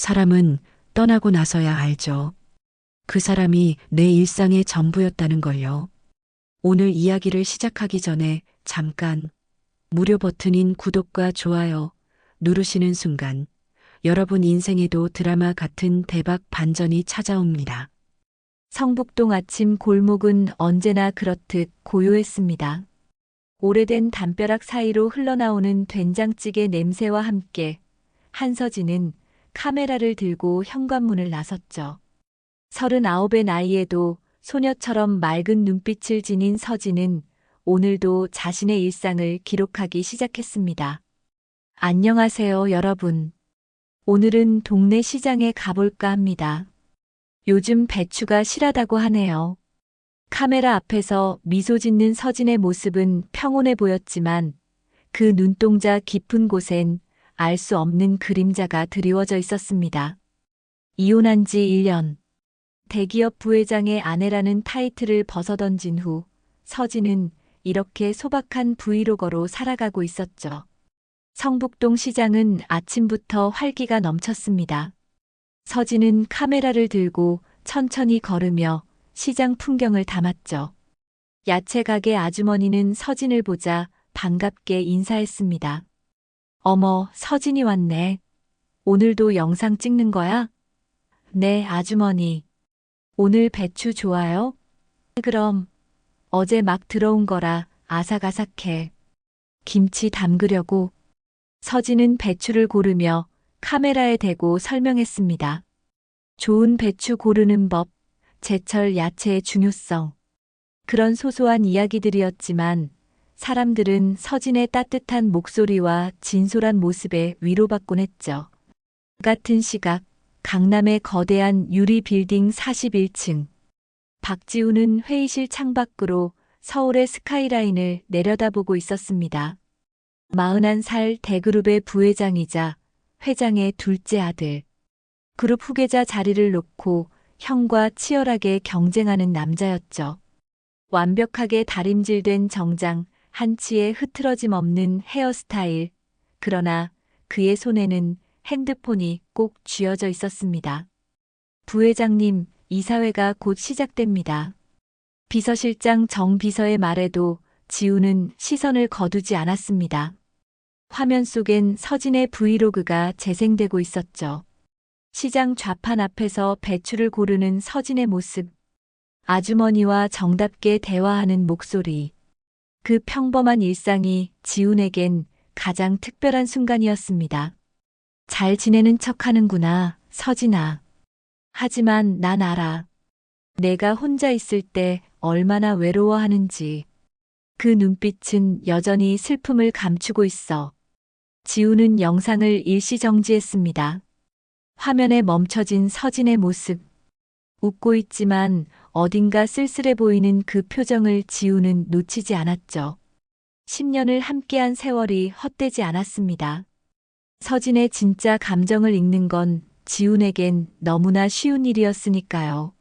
사람은 떠나고 나서야 알죠. 그 사람이 내 일상의 전부였다는 걸요. 오늘 이야기를 시작하기 전에 잠깐 무료 버튼인 구독과 좋아요 누르시는 순간 여러분 인생에도 드라마 같은 대박 반전이 찾아옵니다. 성북동 아침 골목은 언제나 그렇듯 고요했습니다. 오래된 담벼락 사이로 흘러나오는 된장찌개 냄새와 함께 한서진은 카메라를 들고 현관문을 나섰죠. 39의 나이에도 소녀처럼 맑은 눈빛을 지닌 서진은 오늘도 자신의 일상을 기록하기 시작했습니다. 안녕하세요, 여러분. 오늘은 동네 시장에 가볼까 합니다. 요즘 배추가 실하다고 하네요. 카메라 앞에서 미소 짓는 서진의 모습은 평온해 보였지만 그 눈동자 깊은 곳엔 알 수 없는 그림자가 드리워져 있었습니다. 이혼한 지 1년. 대기업 부회장의 아내라는 타이틀을 벗어던진 후 서진은 이렇게 소박한 브이로거로 살아가고 있었죠. 성북동 시장은 아침부터 활기가 넘쳤습니다. 서진은 카메라를 들고 천천히 걸으며 시장 풍경을 담았죠. 야채 가게 아주머니는 서진을 보자 반갑게 인사했습니다. 어머, 서진이 왔네. 오늘도 영상 찍는 거야? 네, 아주머니. 오늘 배추 좋아요? 그럼. 어제 막 들어온 거라 아삭아삭해. 김치 담그려고. 서진은 배추를 고르며 카메라에 대고 설명했습니다. 좋은 배추 고르는 법, 제철 야채의 중요성. 그런 소소한 이야기들이었지만 사람들은 서진의 따뜻한 목소리와 진솔한 모습에 위로받곤 했죠. 같은 시각, 강남의 거대한 유리 빌딩 41층. 박지우는 회의실 창밖으로 서울의 스카이라인을 내려다보고 있었습니다. 41살 대그룹의 부회장이자 회장의 둘째 아들. 그룹 후계자 자리를 놓고 형과 치열하게 경쟁하는 남자였죠. 완벽하게 다림질된 정장, 한치의 흐트러짐 없는 헤어스타일. 그러나 그의 손에는 핸드폰이 꼭 쥐어져 있었습니다. 부회장님, 이사회가 곧 시작됩니다. 비서실장 정 비서의 말에도 지우는 시선을 거두지 않았습니다. 화면 속엔 서진의 브이로그가 재생되고 있었죠. 시장 좌판 앞에서 배추를 고르는 서진의 모습. 아주머니와 정답게 대화하는 목소리. 그 평범한 일상이 지훈에겐 가장 특별한 순간이었습니다. 잘 지내는 척 하는구나, 서진아. 하지만 난 알아. 내가 혼자 있을 때 얼마나 외로워하는지. 그 눈빛은 여전히 슬픔을 감추고 있어. 지우는 영상을 일시 정지했습니다. 화면에 멈춰진 서진의 모습. 웃고 있지만 어딘가 쓸쓸해 보이는 그 표정을 지우는 놓치지 않았죠. 10년을 함께한 세월이 헛되지 않았습니다. 서진의 진짜 감정을 읽는 건 지훈에겐 너무나 쉬운 일이었으니까요.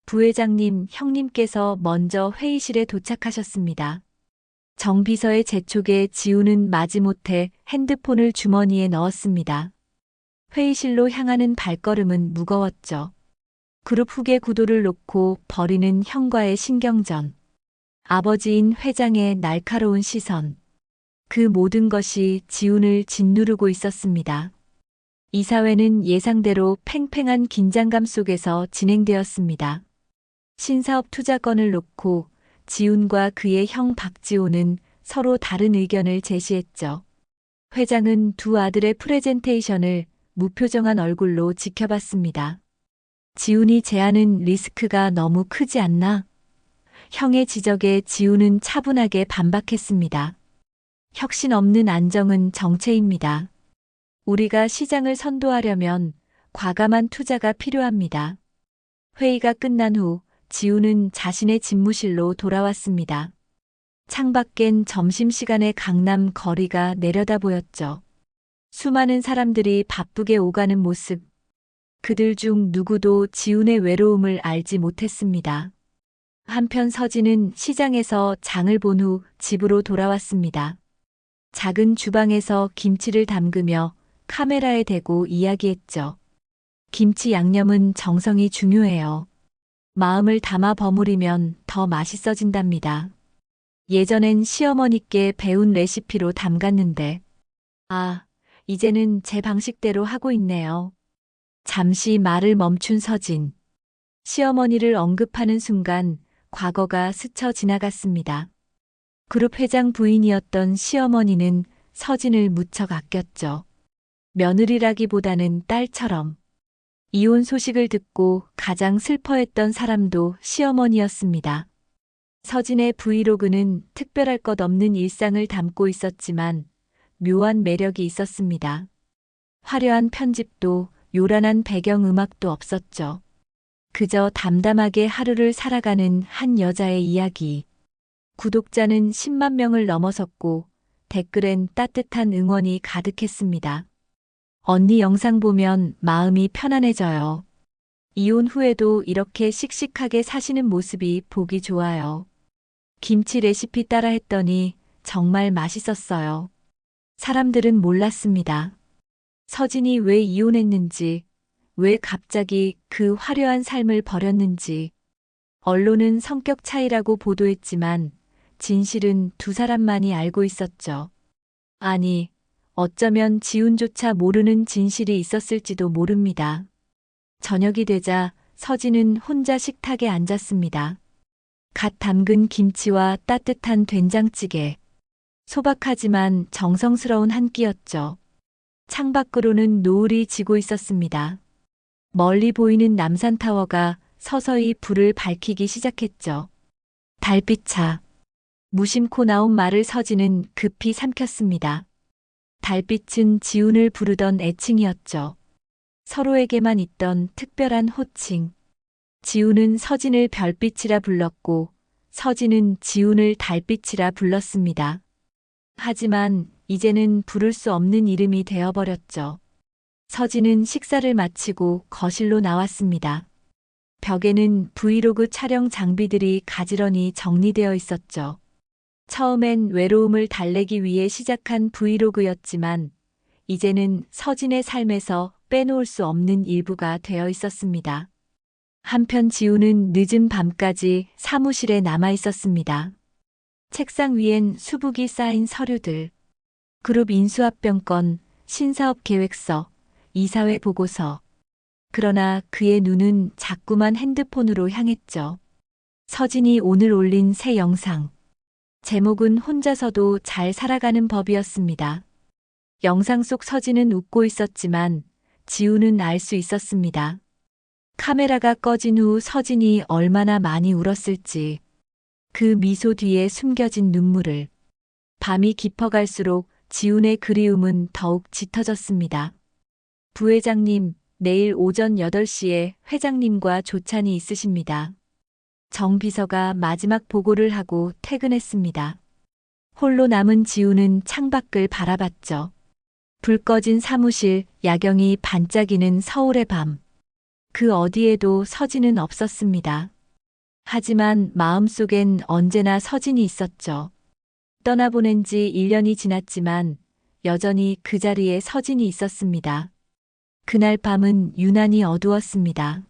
부회장님, 형님께서 먼저 회의실에 도착하셨습니다. 정 비서의 재촉에 지훈은 마지못해 핸드폰을 주머니에 넣었습니다. 회의실로 향하는 발걸음은 무거웠죠. 그룹 후계 구도를 놓고 벌이는 형과의 신경전. 아버지인 회장의 날카로운 시선. 그 모든 것이 지훈을 짓누르고 있었습니다. 이사회는 예상대로 팽팽한 긴장감 속에서 진행되었습니다. 신사업 투자건을 놓고 지훈과 그의 형 박지호는 서로 다른 의견을 제시했죠. 회장은 두 아들의 프레젠테이션을 무표정한 얼굴로 지켜봤습니다. 지훈이 제안은 리스크가 너무 크지 않나? 형의 지적에 지훈은 차분하게 반박했습니다. 혁신 없는 안정은 정체입니다. 우리가 시장을 선도하려면 과감한 투자가 필요합니다. 회의가 끝난 후 지훈은 자신의 집무실로 돌아왔습니다. 창밖엔 점심시간의 강남 거리가 내려다 보였죠. 수많은 사람들이 바쁘게 오가는 모습. 그들 중 누구도 지훈의 외로움을 알지 못했습니다. 한편 서진은 시장에서 장을 본 후 집으로 돌아왔습니다. 작은 주방에서 김치를 담그며 카메라에 대고 이야기했죠. 김치 양념은 정성이 중요해요. 마음을 담아 버무리면 더 맛있어진답니다. 예전엔 시어머니께 배운 레시피로 담갔는데, 아, 이제는 제 방식대로 하고 있네요. 잠시 말을 멈춘 서진. 시어머니를 언급하는 순간 과거가 스쳐 지나갔습니다. 그룹 회장 부인이었던 시어머니는 서진을 무척 아꼈죠. 며느리라기보다는 딸처럼. 이혼 소식을 듣고 가장 슬퍼했던 사람도 시어머니였습니다. 서진의 브이로그는 특별할 것 없는 일상을 담고 있었지만 묘한 매력이 있었습니다. 화려한 편집도 요란한 배경음악도 없었죠. 그저 담담하게 하루를 살아가는 한 여자의 이야기. 구독자는 10만 명을 넘어섰고 댓글엔 따뜻한 응원이 가득했습니다. 언니 영상 보면 마음이 편안해져요. 이혼 후에도 이렇게 씩씩하게 사시는 모습이 보기 좋아요. 김치 레시피 따라 했더니 정말 맛있었어요. 사람들은 몰랐습니다. 서진이 왜 이혼했는지, 왜 갑자기 그 화려한 삶을 버렸는지. 언론은 성격 차이라고 보도했지만 진실은 두 사람만이 알고 있었죠. 아니, 어쩌면 지훈조차 모르는 진실이 있었을지도 모릅니다. 저녁이 되자 서진은 혼자 식탁에 앉았습니다. 갓 담근 김치와 따뜻한 된장찌개. 소박하지만 정성스러운 한 끼였죠. 창밖으로는 노을이 지고 있었습니다. 멀리 보이는 남산타워가 서서히 불을 밝히기 시작했죠. 달빛차. 무심코 나온 말을 서진은 급히 삼켰습니다. 달빛은 지훈을 부르던 애칭이었죠. 서로에게만 있던 특별한 호칭. 지훈은 서진을 별빛이라 불렀고 서진은 지훈을 달빛이라 불렀습니다. 하지만 이제는 부를 수 없는 이름이 되어버렸죠. 서진은 식사를 마치고 거실로 나왔습니다. 벽에는 브이로그 촬영 장비들이 가지런히 정리되어 있었죠. 처음엔 외로움을 달래기 위해 시작한 브이로그였지만 이제는 서진의 삶에서 빼놓을 수 없는 일부가 되어 있었습니다. 한편 지훈은 늦은 밤까지 사무실에 남아 있었습니다. 책상 위엔 수북이 쌓인 서류들, 그룹 인수합병건, 신사업 계획서, 이사회 보고서. 그러나 그의 눈은 자꾸만 핸드폰으로 향했죠. 서진이 오늘 올린 새 영상. 제목은 혼자서도 잘 살아가는 법이었습니다. 영상 속 서진은 웃고 있었지만 지훈은 알 수 있었습니다. 카메라가 꺼진 후 서진이 얼마나 많이 울었을지. 그 미소 뒤에 숨겨진 눈물을. 밤이 깊어갈수록 지훈의 그리움은 더욱 짙어졌습니다. 부회장님, 내일 오전 8시에 회장님과 조찬이 있으십니다. 정 비서가 마지막 보고를 하고 퇴근했습니다. 홀로 남은 지훈은 창밖을 바라봤죠. 불 꺼진 사무실, 야경이 반짝이는 서울의 밤. 그 어디에도 서진은 없었습니다. 하지만 마음속엔 언제나 서진이 있었죠. 떠나보낸 지 1년이 지났지만 여전히 그 자리에 서진이 있었습니다. 그날 밤은 유난히 어두웠습니다.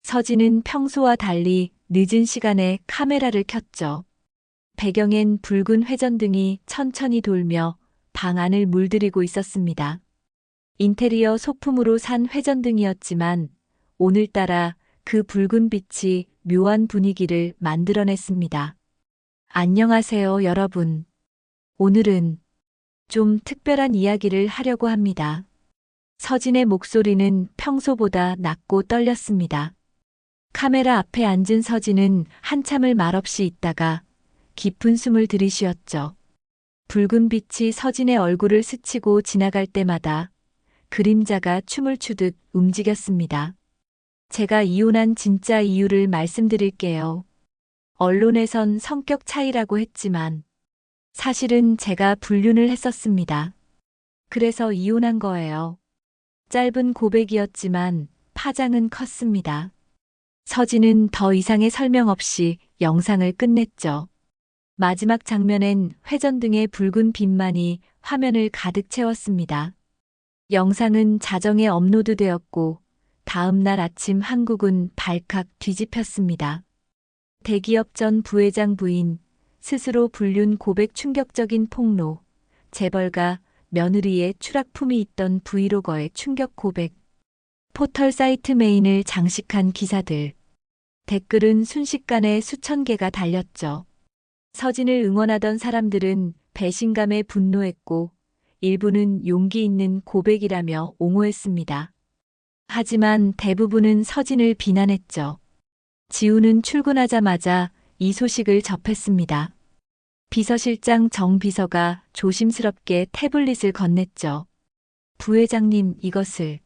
서진은 평소와 달리 늦은 시간에 카메라를 켰죠. 배경엔 붉은 회전등이 천천히 돌며 방 안을 물들이고 있었습니다. 인테리어 소품으로 산 회전등이었지만 오늘따라 그 붉은 빛이 묘한 분위기를 만들어냈습니다. 안녕하세요, 여러분. 오늘은 좀 특별한 이야기를 하려고 합니다. 서진의 목소리는 평소보다 낮고 떨렸습니다. 카메라 앞에 앉은 서진은 한참을 말없이 있다가 깊은 숨을 들이쉬었죠. 붉은 빛이 서진의 얼굴을 스치고 지나갈 때마다 그림자가 춤을 추듯 움직였습니다. 제가 이혼한 진짜 이유를 말씀드릴게요. 언론에선 성격 차이라고 했지만 사실은 제가 불륜을 했었습니다. 그래서 이혼한 거예요. 짧은 고백이었지만 파장은 컸습니다. 서진은 더 이상의 설명 없이 영상을 끝냈죠. 마지막 장면엔 회전등의 붉은 빛만이 화면을 가득 채웠습니다. 영상은 자정에 업로드되었고 다음 날 아침 한국은 발칵 뒤집혔습니다. 대기업 전 부회장 부인, 스스로 불륜 고백 충격적인 폭로, 재벌가 며느리의 추락품이 있던 브이로거의 충격 고백, 포털 사이트 메인을 장식한 기사들, 댓글은 순식간에 수천 개가 달렸죠. 서진을 응원하던 사람들은 배신감에 분노했고 일부는 용기 있는 고백이라며 옹호했습니다. 하지만 대부분은 서진을 비난했죠. 지우는 출근하자마자 이 소식을 접했습니다. 비서실장 정 비서가 조심스럽게 태블릿을 건넸죠. 부회장님, 이것을.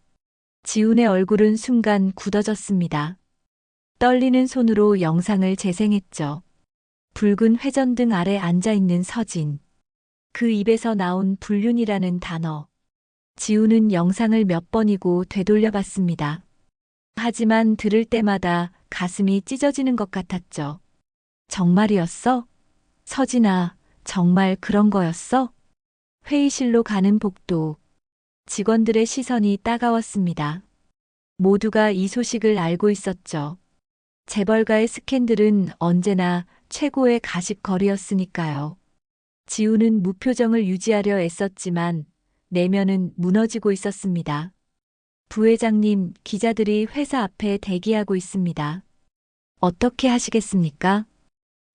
지훈의 얼굴은 순간 굳어졌습니다. 떨리는 손으로 영상을 재생했죠. 붉은 회전등 아래 앉아있는 서진. 그 입에서 나온 불륜이라는 단어. 지우는 영상을 몇 번이고 되돌려봤습니다. 하지만 들을 때마다 가슴이 찢어지는 것 같았죠. 정말이었어? 서진아, 정말 그런 거였어? 회의실로 가는 복도. 직원들의 시선이 따가웠습니다. 모두가 이 소식을 알고 있었죠. 재벌가의 스캔들은 언제나 최고의 가십거리였으니까요. 지우는 무표정을 유지하려 애썼지만 내면은 무너지고 있었습니다. 부회장님, 기자들이 회사 앞에 대기하고 있습니다. 어떻게 하시겠습니까?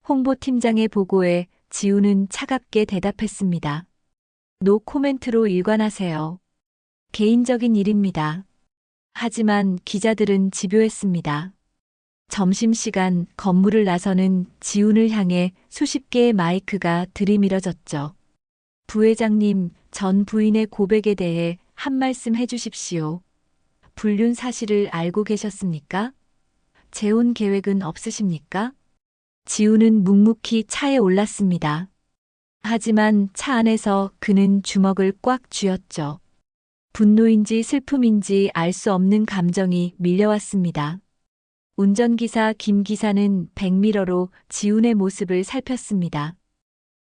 홍보팀장의 보고에 지우는 차갑게 대답했습니다. 노 코멘트로 일관하세요. 개인적인 일입니다. 하지만 기자들은 집요했습니다. 점심시간 건물을 나서는 지훈을 향해 수십 개의 마이크가 들이밀어졌죠. 부회장님, 전 부인의 고백에 대해 한 말씀 해주십시오. 불륜 사실을 알고 계셨습니까? 재혼 계획은 없으십니까? 지훈은 묵묵히 차에 올랐습니다. 하지만 차 안에서 그는 주먹을 꽉 쥐었죠. 분노인지 슬픔인지 알 수 없는 감정이 밀려왔습니다. 운전기사 김 기사는 백미러로 지훈의 모습을 살폈습니다.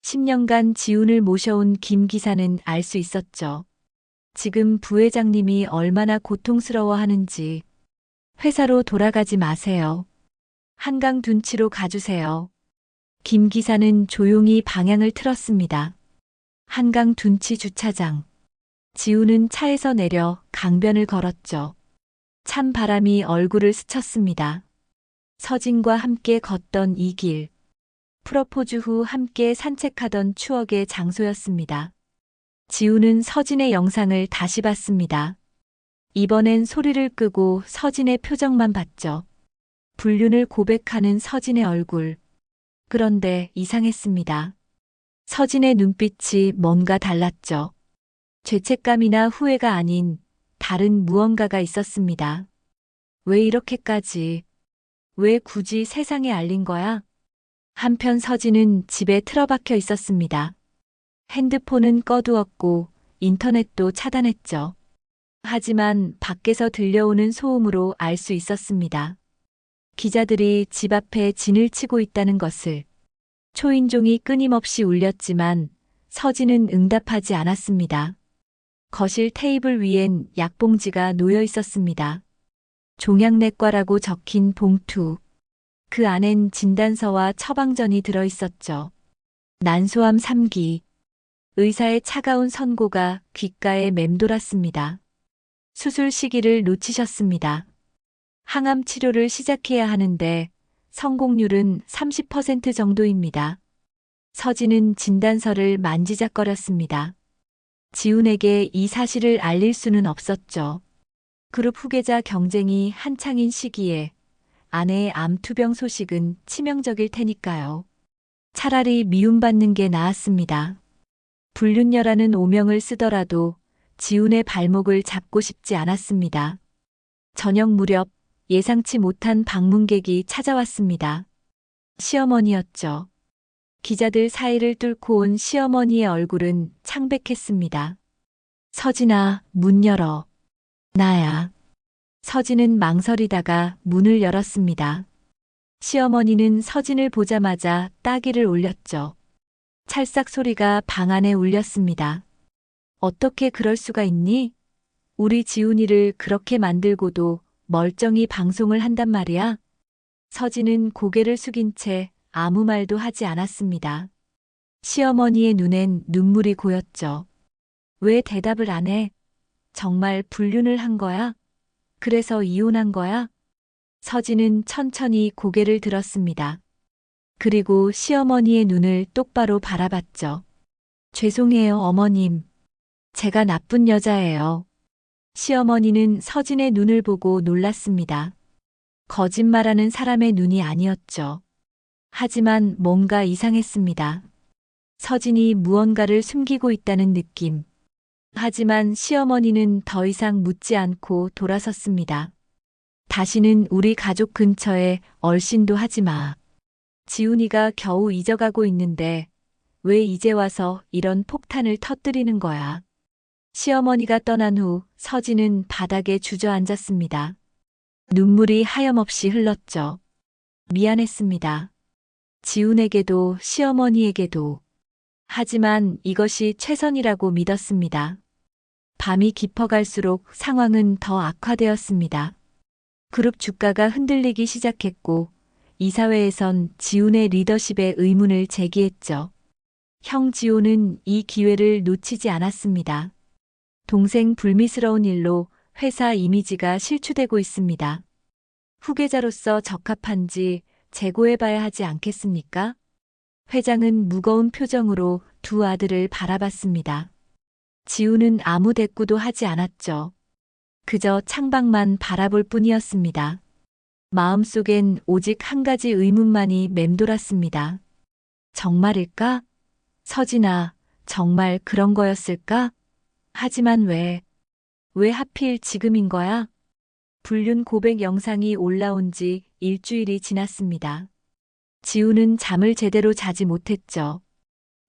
10년간 지훈을 모셔온 김 기사는 알 수 있었죠. 지금 부회장님이 얼마나 고통스러워하는지. 회사로 돌아가지 마세요. 한강 둔치로 가주세요. 김 기사는 조용히 방향을 틀었습니다. 한강 둔치 주차장. 지우는 차에서 내려 강변을 걸었죠. 찬 바람이 얼굴을 스쳤습니다. 서진과 함께 걷던 이 길. 프러포즈 후 함께 산책하던 추억의 장소였습니다. 지우는 서진의 영상을 다시 봤습니다. 이번엔 소리를 끄고 서진의 표정만 봤죠. 불륜을 고백하는 서진의 얼굴. 그런데 이상했습니다. 서진의 눈빛이 뭔가 달랐죠. 죄책감이나 후회가 아닌 다른 무언가가 있었습니다. 왜 이렇게까지? 왜 굳이 세상에 알린 거야? 한편 서진은 집에 틀어박혀 있었습니다. 핸드폰은 꺼두었고 인터넷도 차단했죠. 하지만 밖에서 들려오는 소음으로 알 수 있었습니다. 기자들이 집 앞에 진을 치고 있다는 것을. 초인종이 끊임없이 울렸지만 서진은 응답하지 않았습니다. 거실 테이블 위엔 약봉지가 놓여 있었습니다. 종양내과라고 적힌 봉투. 그 안엔 진단서와 처방전이 들어 있었죠. 난소암 3기. 의사의 차가운 선고가 귓가에 맴돌았습니다. 수술 시기를 놓치셨습니다. 항암 치료를 시작해야 하는데 성공률은 30% 정도입니다. 서진은 진단서를 만지작거렸습니다. 지훈에게 이 사실을 알릴 수는 없었죠. 그룹 후계자 경쟁이 한창인 시기에 아내의 암투병 소식은 치명적일 테니까요. 차라리 미움받는 게 나았습니다. 불륜녀라는 오명을 쓰더라도 지훈의 발목을 잡고 싶지 않았습니다. 저녁 무렵 예상치 못한 방문객이 찾아왔습니다. 시어머니였죠. 기자들 사이를 뚫고 온 시어머니의 얼굴은 창백했습니다. 서진아, 문 열어. 나야. 서진은 망설이다가 문을 열었습니다. 시어머니는 서진을 보자마자 따귀를 올렸죠. 찰싹 소리가 방 안에 울렸습니다. 어떻게 그럴 수가 있니? 우리 지훈이를 그렇게 만들고도 멀쩡히 방송을 한단 말이야? 서진은 고개를 숙인 채 아무 말도 하지 않았습니다. 시어머니의 눈엔 눈물이 고였죠. 왜 대답을 안 해? 정말 불륜을 한 거야? 그래서 이혼한 거야? 서진은 천천히 고개를 들었습니다. 그리고 시어머니의 눈을 똑바로 바라봤죠. 죄송해요, 어머님. 제가 나쁜 여자예요. 시어머니는 서진의 눈을 보고 놀랐습니다. 거짓말하는 사람의 눈이 아니었죠. 하지만 뭔가 이상했습니다. 서진이 무언가를 숨기고 있다는 느낌. 하지만 시어머니는 더 이상 묻지 않고 돌아섰습니다. 다시는 우리 가족 근처에 얼씬도 하지 마. 지훈이가 겨우 잊어가고 있는데 왜 이제 와서 이런 폭탄을 터뜨리는 거야. 시어머니가 떠난 후 서진은 바닥에 주저앉았습니다. 눈물이 하염없이 흘렀죠. 미안했습니다. 지훈에게도 시어머니에게도. 하지만 이것이 최선이라고 믿었습니다. 밤이 깊어갈수록 상황은 더 악화되었습니다. 그룹 주가가 흔들리기 시작했고 이사회에선 지훈의 리더십에 의문을 제기했죠. 형 지호는 이 기회를 놓치지 않았습니다. 동생 불미스러운 일로 회사 이미지가 실추되고 있습니다. 후계자로서 적합한지 재고해봐야 하지 않겠습니까? 회장은 무거운 표정으로 두 아들을 바라봤습니다. 지우는 아무 대꾸도 하지 않았죠. 그저 창밖만 바라볼 뿐이었습니다. 마음속엔 오직 한 가지 의문만이 맴돌았습니다. 정말일까? 서진아, 정말 그런 거였을까? 하지만 왜 하필 지금인 거야? 불륜 고백 영상이 올라온 지 일주일이 지났습니다. 지우는 잠을 제대로 자지 못했죠.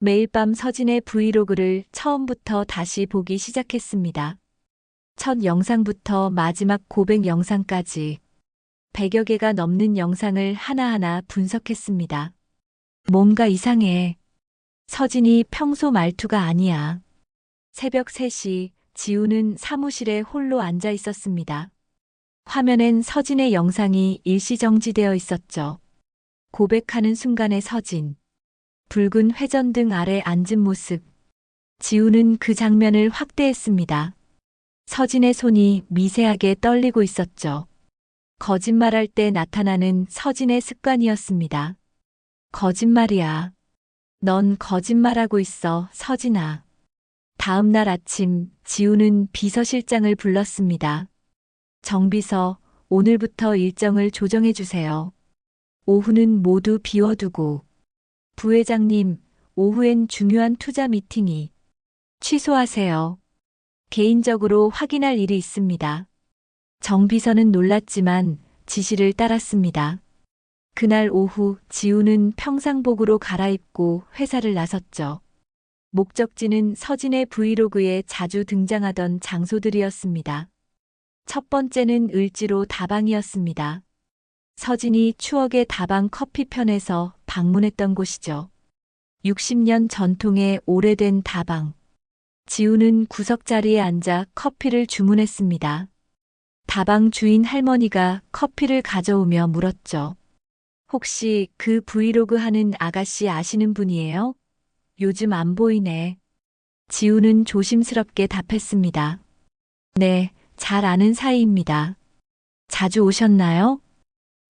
매일 밤 서진의 브이로그를 처음부터 다시 보기 시작했습니다. 첫 영상부터 마지막 고백 영상까지 100여 개가 넘는 영상을 하나하나 분석했습니다. 뭔가 이상해. 서진이 평소 말투가 아니야. 새벽 3시 지우는 사무실에 홀로 앉아 있었습니다. 화면엔 서진의 영상이 일시정지되어 있었죠. 고백하는 순간의 서진. 붉은 회전등 아래 앉은 모습. 지우는 그 장면을 확대했습니다. 서진의 손이 미세하게 떨리고 있었죠. 거짓말할 때 나타나는 서진의 습관이었습니다. 거짓말이야. 넌 거짓말하고 있어, 서진아. 다음 날 아침 지우는 비서실장을 불렀습니다. 정비서, 오늘부터 일정을 조정해 주세요. 오후는 모두 비워두고. 부회장님, 오후엔 중요한 투자 미팅이. 취소하세요. 개인적으로 확인할 일이 있습니다. 정비서는 놀랐지만 지시를 따랐습니다. 그날 오후 지우는 평상복으로 갈아입고 회사를 나섰죠. 목적지는 서진의 브이로그에 자주 등장하던 장소들이었습니다. 첫 번째는 을지로 다방이었습니다. 서진이 추억의 다방 커피편에서 방문했던 곳이죠. 60년 전통의 오래된 다방. 지우는 구석자리에 앉아 커피를 주문했습니다. 다방 주인 할머니가 커피를 가져오며 물었죠. 혹시 그 브이로그 하는 아가씨 아시는 분이에요? 요즘 안 보이네. 지우는 조심스럽게 답했습니다. 네, 잘 아는 사이입니다. 자주 오셨나요?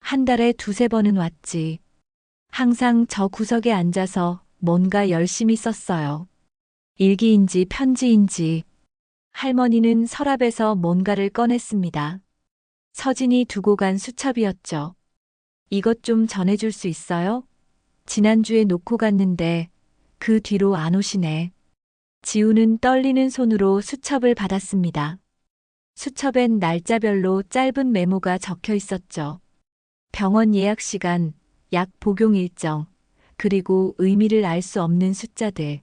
한 달에 2~3번은 왔지. 항상 저 구석에 앉아서 뭔가 열심히 썼어요. 일기인지 편지인지. 할머니는 서랍에서 뭔가를 꺼냈습니다. 서진이 두고 간 수첩이었죠. 이것 좀 전해줄 수 있어요? 지난주에 놓고 갔는데 그 뒤로 안 오시네. 지우는 떨리는 손으로 수첩을 받았습니다. 수첩엔 날짜별로 짧은 메모가 적혀 있었죠. 병원 예약 시간, 약 복용 일정, 그리고 의미를 알 수 없는 숫자들.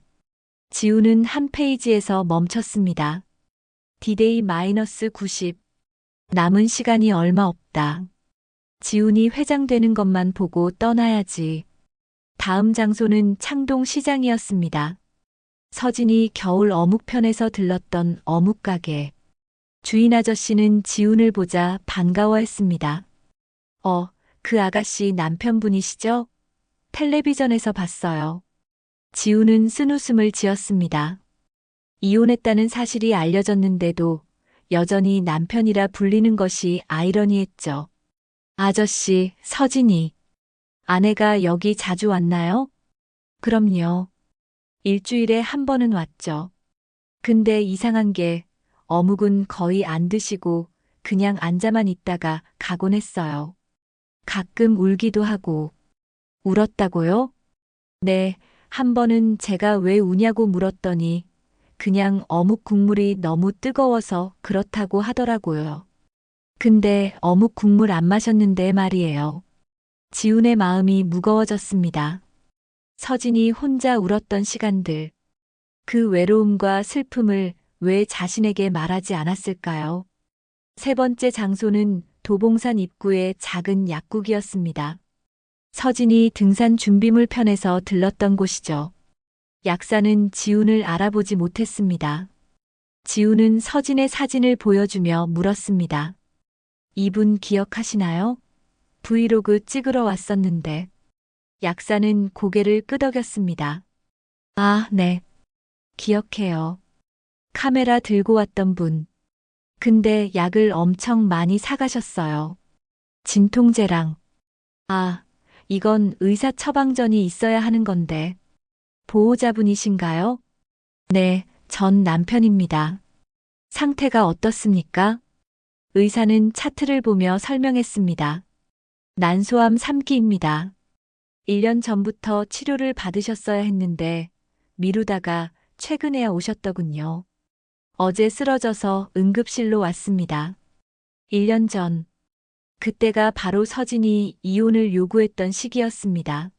지우는 한 페이지에서 멈췄습니다. 디데이 -90. 남은 시간이 얼마 없다. 지훈이 회장되는 것만 보고 떠나야지. 다음 장소는 창동 시장이었습니다. 서진이 겨울 어묵편에서 들렀던 어묵가게. 주인 아저씨는 지훈을 보자 반가워했습니다. 그 아가씨 남편분이시죠? 텔레비전에서 봤어요. 지훈은 쓴웃음을 지었습니다. 이혼했다는 사실이 알려졌는데도 여전히 남편이라 불리는 것이 아이러니했죠. 아저씨, 서진이. 아내가 여기 자주 왔나요? 그럼요. 일주일에 한 번은 왔죠. 근데 이상한 게 어묵은 거의 안 드시고 그냥 앉아만 있다가 가곤 했어요. 가끔 울기도 하고. 울었다고요? 네, 한 번은 제가 왜 우냐고 물었더니 그냥 어묵 국물이 너무 뜨거워서 그렇다고 하더라고요. 근데 어묵 국물 안 마셨는데 말이에요. 지훈의 마음이 무거워졌습니다. 서진이 혼자 울었던 시간들. 그 외로움과 슬픔을 왜 자신에게 말하지 않았을까요? 세 번째 장소는 도봉산 입구의 작은 약국이었습니다. 서진이 등산 준비물 편에서 들렀던 곳이죠. 약사는 지훈을 알아보지 못했습니다. 지훈은 서진의 사진을 보여주며 물었습니다. 이분 기억하시나요? 브이로그 찍으러 왔었는데. 약사는 고개를 끄덕였습니다. 아, 네. 기억해요. 카메라 들고 왔던 분. 근데 약을 엄청 많이 사가셨어요. 진통제랑. 아, 이건 의사 처방전이 있어야 하는 건데. 보호자분이신가요? 네, 전 남편입니다. 상태가 어떻습니까? 의사는 차트를 보며 설명했습니다. 난소암 3기입니다. 1년 전부터 치료를 받으셨어야 했는데 미루다가 최근에야 오셨더군요. 어제 쓰러져서 응급실로 왔습니다. 1년 전. 그때가 바로 서진이 이혼을 요구했던 시기였습니다.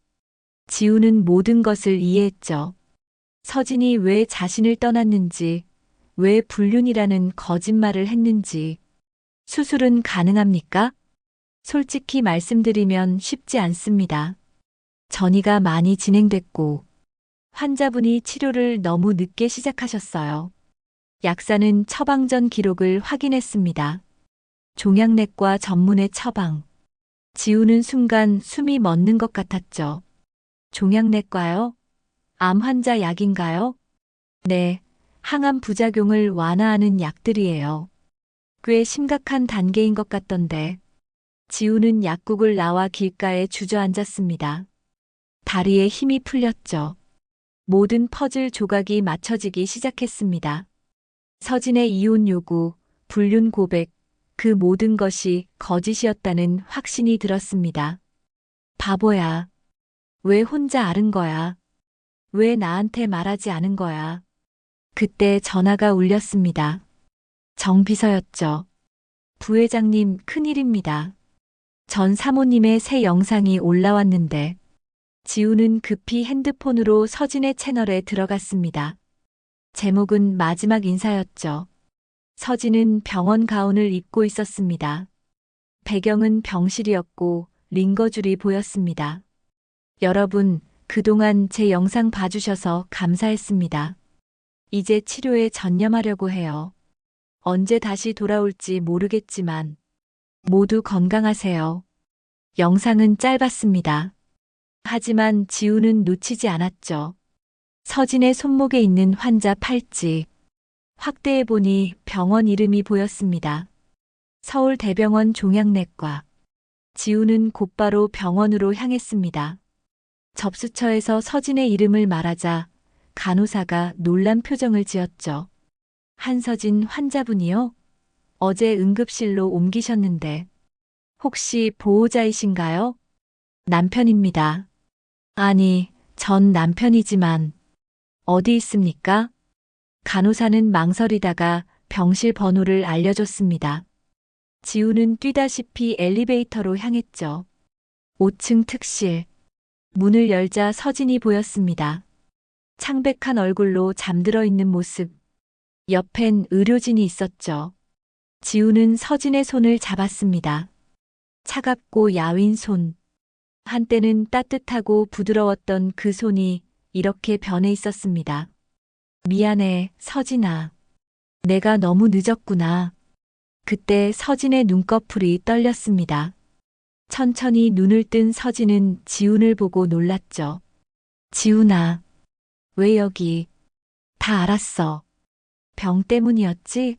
지우는 모든 것을 이해했죠. 서진이 왜 자신을 떠났는지, 왜 불륜이라는 거짓말을 했는지. 수술은 가능합니까? 솔직히 말씀드리면 쉽지 않습니다. 전이가 많이 진행됐고, 환자분이 치료를 너무 늦게 시작하셨어요. 약사는 처방전 기록을 확인했습니다. 종양내과 전문의 처방. 지우는 순간 숨이 멎는 것 같았죠. 종양내과요? 암 환자 약인가요? 네, 항암 부작용을 완화하는 약들이에요. 꽤 심각한 단계인 것 같던데. 지우는 약국을 나와 길가에 주저앉았습니다. 다리에 힘이 풀렸죠. 모든 퍼즐 조각이 맞춰지기 시작했습니다. 서진의 이혼 요구, 불륜 고백, 그 모든 것이 거짓이었다는 확신이 들었습니다. 바보야. 왜 혼자 앓은 거야? 왜 나한테 말하지 않은 거야? 그때 전화가 울렸습니다. 정 비서였죠. 부회장님, 큰일입니다. 전 사모님의 새 영상이 올라왔는데. 지우는 급히 핸드폰으로 서진의 채널에 들어갔습니다. 제목은 마지막 인사였죠. 서진은 병원 가운을 입고 있었습니다. 배경은 병실이었고 링거줄이 보였습니다. 여러분, 그동안 제 영상 봐주셔서 감사했습니다. 이제 치료에 전념하려고 해요. 언제 다시 돌아올지 모르겠지만 모두 건강하세요. 영상은 짧았습니다. 하지만 지우는 놓치지 않았죠. 서진의 손목에 있는 환자 팔찌. 확대해보니 병원 이름이 보였습니다. 서울대병원 종양내과. 지우는 곧바로 병원으로 향했습니다. 접수처에서 서진의 이름을 말하자 간호사가 놀란 표정을 지었죠. 한서진 환자분이요? 어제 응급실로 옮기셨는데 혹시 보호자이신가요? 남편입니다. 아니, 전 남편이지만 어디 있습니까? 간호사는 망설이다가 병실 번호를 알려줬습니다. 지우는 뛰다시피 엘리베이터로 향했죠. 5층 특실. 문을 열자 서진이 보였습니다. 창백한 얼굴로 잠들어 있는 모습. 옆엔 의료진이 있었죠. 지우는 서진의 손을 잡았습니다. 차갑고 야윈 손. 한때는 따뜻하고 부드러웠던 그 손이 이렇게 변해 있었습니다. 미안해, 서진아. 내가 너무 늦었구나. 그때 서진의 눈꺼풀이 떨렸습니다. 천천히 눈을 뜬 서진은 지훈을 보고 놀랐죠. 지훈아, 왜 여기? 다 알았어. 병 때문이었지?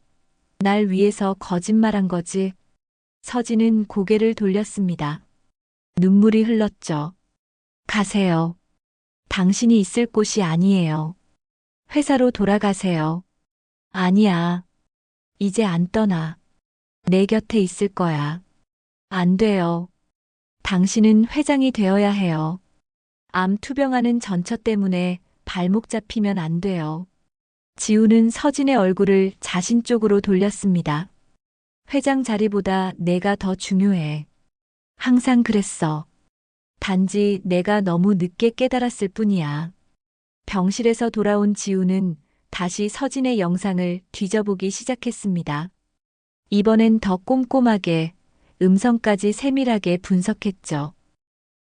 날 위해서 거짓말한 거지? 서진은 고개를 돌렸습니다. 눈물이 흘렀죠. 가세요. 당신이 있을 곳이 아니에요. 회사로 돌아가세요. 아니야. 이제 안 떠나. 내 곁에 있을 거야. 안 돼요. 당신은 회장이 되어야 해요. 암 투병하는 전처 때문에 발목 잡히면 안 돼요. 지우는 서진의 얼굴을 자신 쪽으로 돌렸습니다. 회장 자리보다 내가 더 중요해. 항상 그랬어. 단지 내가 너무 늦게 깨달았을 뿐이야. 병실에서 돌아온 지우는 다시 서진의 영상을 뒤져보기 시작했습니다. 이번엔 더 꼼꼼하게, 음성까지 세밀하게 분석했죠.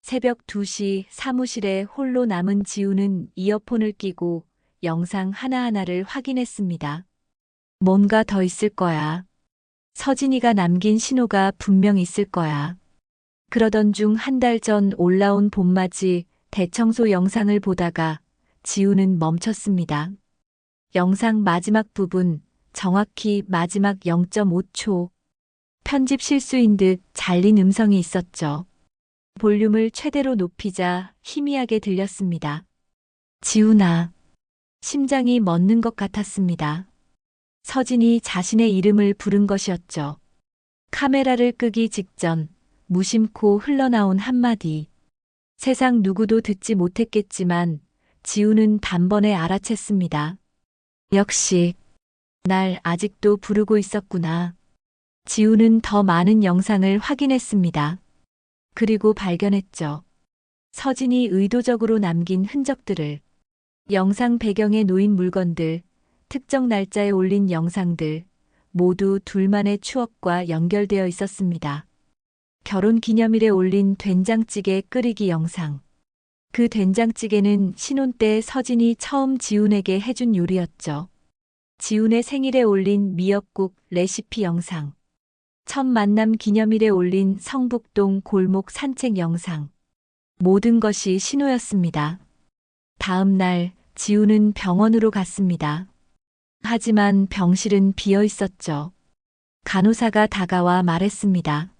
새벽 2시 사무실에 홀로 남은 지우는 이어폰을 끼고 영상 하나하나를 확인했습니다. 뭔가 더 있을 거야. 서진이가 남긴 신호가 분명 있을 거야. 그러던 중 한 달 전 올라온 봄맞이 대청소 영상을 보다가 지우는 멈췄습니다. 영상 마지막 부분, 정확히 마지막 0.5초. 편집 실수인 듯 잘린 음성이 있었죠. 볼륨을 최대로 높이자 희미하게 들렸습니다. 지훈아. 심장이 멎는 것 같았습니다. 서진이 자신의 이름을 부른 것이었죠. 카메라를 끄기 직전 무심코 흘러나온 한마디. 세상 누구도 듣지 못했겠지만 지우는 단번에 알아챘습니다. 역시 날 아직도 부르고 있었구나. 지우는 더 많은 영상을 확인했습니다. 그리고 발견했죠. 서진이 의도적으로 남긴 흔적들을. 영상 배경에 놓인 물건들, 특정 날짜에 올린 영상들, 모두 둘만의 추억과 연결되어 있었습니다. 결혼 기념일에 올린 된장찌개 끓이기 영상. 그 된장찌개는 신혼 때 서진이 처음 지훈에게 해준 요리였죠. 지훈의 생일에 올린 미역국 레시피 영상. 첫 만남 기념일에 올린 성북동 골목 산책 영상. 모든 것이 신호였습니다. 다음 날 지우는 병원으로 갔습니다. 하지만 병실은 비어 있었죠. 간호사가 다가와 말했습니다.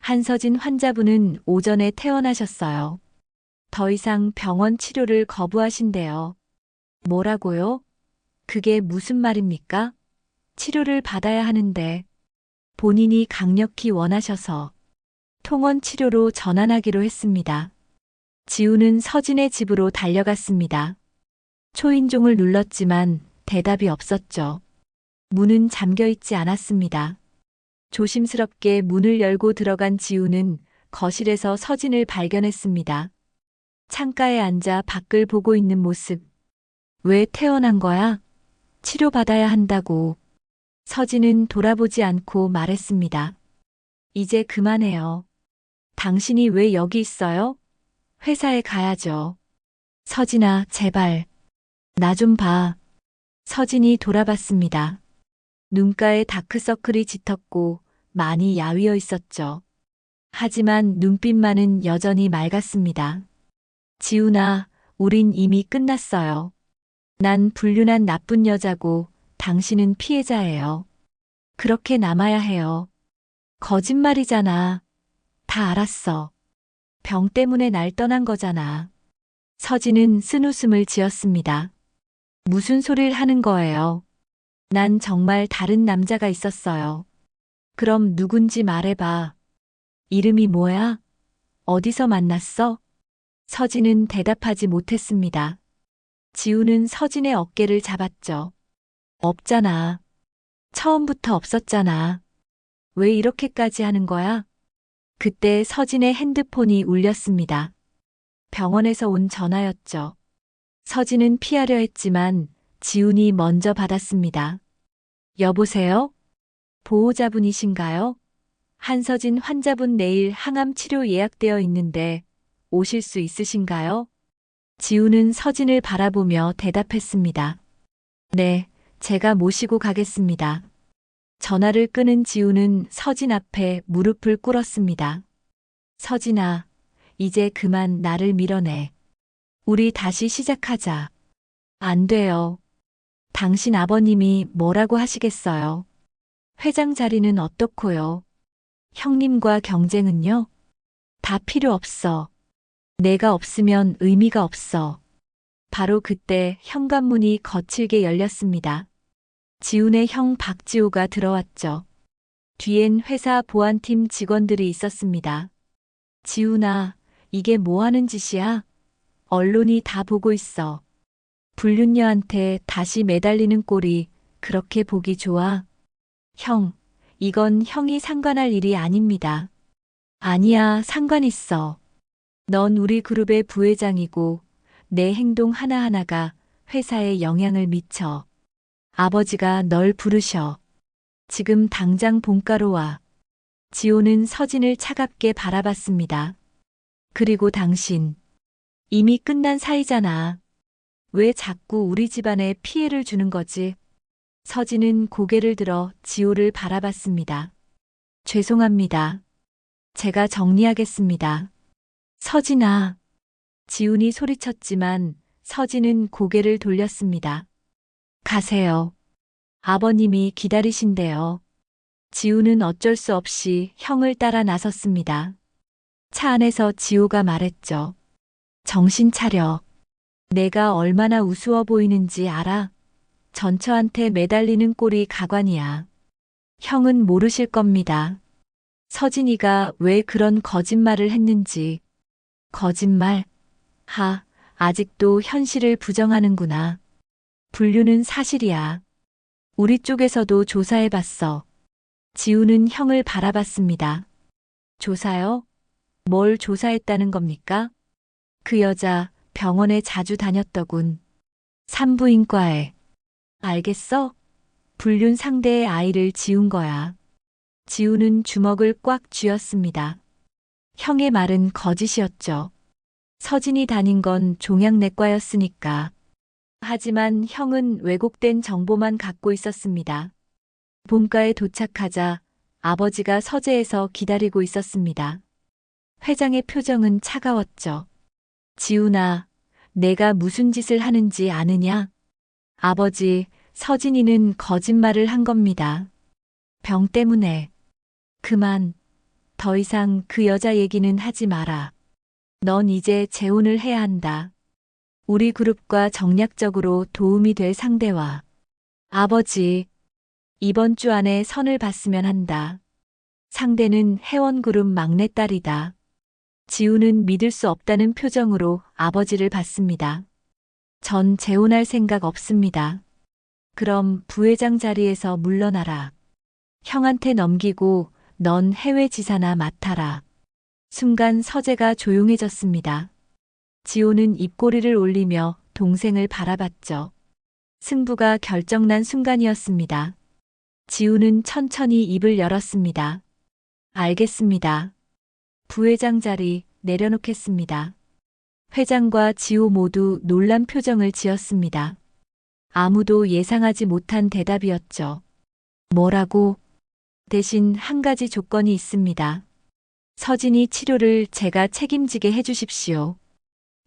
한서진 환자분은 오전에 퇴원하셨어요. 더 이상 병원 치료를 거부하신대요. 뭐라고요? 그게 무슨 말입니까? 치료를 받아야 하는데 본인이 강력히 원하셔서 통원 치료로 전환하기로 했습니다. 지우는 서진의 집으로 달려갔습니다. 초인종을 눌렀지만 대답이 없었죠. 문은 잠겨 있지 않았습니다. 조심스럽게 문을 열고 들어간 지우는 거실에서 서진을 발견했습니다. 창가에 앉아 밖을 보고 있는 모습. 왜 퇴원한 거야? 치료받아야 한다고. 서진은 돌아보지 않고 말했습니다. 이제 그만해요. 당신이 왜 여기 있어요? 회사에 가야죠. 서진아, 제발. 나 좀 봐. 서진이 돌아봤습니다. 눈가에 다크서클이 짙었고 많이 야위어 있었죠. 하지만 눈빛만은 여전히 맑았습니다. 지훈아, 우린 이미 끝났어요. 난 불륜한 나쁜 여자고 당신은 피해자예요. 그렇게 남아야 해요. 거짓말이잖아. 다 알았어. 병 때문에 날 떠난 거잖아. 서진은 쓴웃음을 지었습니다. 무슨 소리를 하는 거예요? 난 정말 다른 남자가 있었어요. 그럼 누군지 말해봐. 이름이 뭐야? 어디서 만났어? 서진은 대답하지 못했습니다. 지우는 서진의 어깨를 잡았죠. 없잖아. 처음부터 없었잖아. 왜 이렇게까지 하는 거야? 그때 서진의 핸드폰이 울렸습니다. 병원에서 온 전화였죠. 서진은 피하려 했지만 지훈이 먼저 받았습니다. 여보세요? 보호자분이신가요? 한서진 환자분 내일 항암 치료 예약되어 있는데 오실 수 있으신가요? 지훈은 서진을 바라보며 대답했습니다. 네, 제가 모시고 가겠습니다. 전화를 끊은 지우는 서진 앞에 무릎을 꿇었습니다. 서진아, 이제 그만 나를 밀어내. 우리 다시 시작하자. 안 돼요. 당신 아버님이 뭐라고 하시겠어요? 회장 자리는 어떻고요? 형님과 경쟁은요? 다 필요 없어. 내가 없으면 의미가 없어. 바로 그때 현관문이 거칠게 열렸습니다. 지훈의 형 박지호가 들어왔죠. 뒤엔 회사 보안팀 직원들이 있었습니다. 지훈아, 이게 뭐 하는 짓이야? 언론이 다 보고 있어. 불륜녀한테 다시 매달리는 꼴이 그렇게 보기 좋아? 형, 이건 형이 상관할 일이 아닙니다. 아니야, 상관 있어. 넌 우리 그룹의 부회장이고 내 행동 하나하나가 회사에 영향을 미쳐. 아버지가 널 부르셔. 지금 당장 본가로 와. 지호는 서진을 차갑게 바라봤습니다. 그리고 당신, 이미 끝난 사이잖아. 왜 자꾸 우리 집안에 피해를 주는 거지? 서진은 고개를 들어 지호를 바라봤습니다. 죄송합니다. 제가 정리하겠습니다. 서진아. 지훈이 소리쳤지만 서진은 고개를 돌렸습니다. 가세요. 아버님이 기다리신대요. 지훈은 어쩔 수 없이 형을 따라 나섰습니다. 차 안에서 지호가 말했죠. 정신 차려. 내가 얼마나 우스워 보이는지 알아? 전처한테 매달리는 꼴이 가관이야. 형은 모르실 겁니다. 서진이가 왜 그런 거짓말을 했는지. 거짓말? 아직도 현실을 부정하는구나. 불륜은 사실이야. 우리 쪽에서도 조사해봤어. 지우는 형을 바라봤습니다. 조사요? 뭘 조사했다는 겁니까? 그 여자 병원에 자주 다녔더군. 산부인과에. 알겠어? 불륜 상대의 아이를 지운 거야. 지우는 주먹을 꽉 쥐었습니다. 형의 말은 거짓이었죠. 서진이 다닌 건 종양내과였으니까. 하지만 형은 왜곡된 정보만 갖고 있었습니다. 본가에 도착하자 아버지가 서재에서 기다리고 있었습니다. 회장의 표정은 차가웠죠. 지훈아, 내가 무슨 짓을 하는지 아느냐? 아버지, 서진이는 거짓말을 한 겁니다. 병 때문에. 그만. 더 이상 그 여자 얘기는 하지 마라. 넌 이제 재혼을 해야 한다. 우리 그룹과 정략적으로 도움이 될 상대와. 아버지, 이번 주 안에 선을 봤으면 한다. 상대는 회원그룹 막내딸이다. 지우는 믿을 수 없다는 표정으로 아버지를 봤습니다. 전 재혼할 생각 없습니다. 그럼 부회장 자리에서 물러나라. 형한테 넘기고 넌 해외 지사나 맡아라. 순간 서재가 조용해졌습니다. 지호는 입꼬리를 올리며 동생을 바라봤죠. 승부가 결정난 순간이었습니다. 지우는 천천히 입을 열었습니다. 알겠습니다. 부회장 자리 내려놓겠습니다. 회장과 지호 모두 놀란 표정을 지었습니다. 아무도 예상하지 못한 대답이었죠. 뭐라고? 대신 한 가지 조건이 있습니다. 서진이 치료를 제가 책임지게 해주십시오.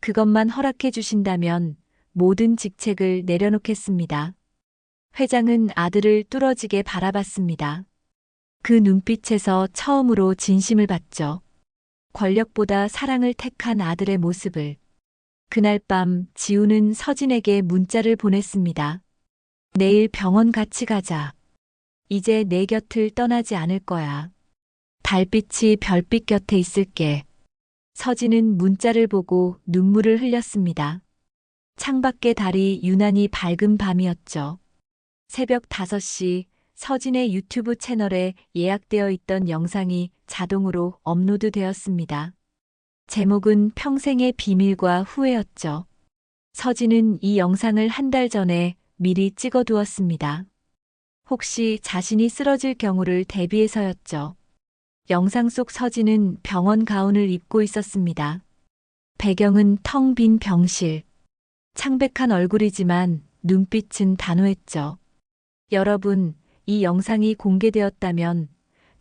그것만 허락해 주신다면 모든 직책을 내려놓겠습니다. 회장은 아들을 뚫어지게 바라봤습니다. 그 눈빛에서 처음으로 진심을 봤죠. 권력보다 사랑을 택한 아들의 모습을. 그날 밤 지우는 서진에게 문자를 보냈습니다. 내일 병원 같이 가자. 이제 내 곁을 떠나지 않을 거야. 달빛이 별빛 곁에 있을게. 서진은 문자를 보고 눈물을 흘렸습니다. 창밖의 달이 유난히 밝은 밤이었죠. 새벽 5시 서진의 유튜브 채널에 예약되어 있던 영상이 자동으로 업로드되었습니다. 제목은 평생의 비밀과 후회였죠. 서진은 이 영상을 한 달 전에 미리 찍어두었습니다. 혹시 자신이 쓰러질 경우를 대비해서였죠. 영상 속 서진은 병원 가운을 입고 있었습니다. 배경은 텅 빈 병실. 창백한 얼굴이지만 눈빛은 단호했죠. 여러분, 이 영상이 공개되었다면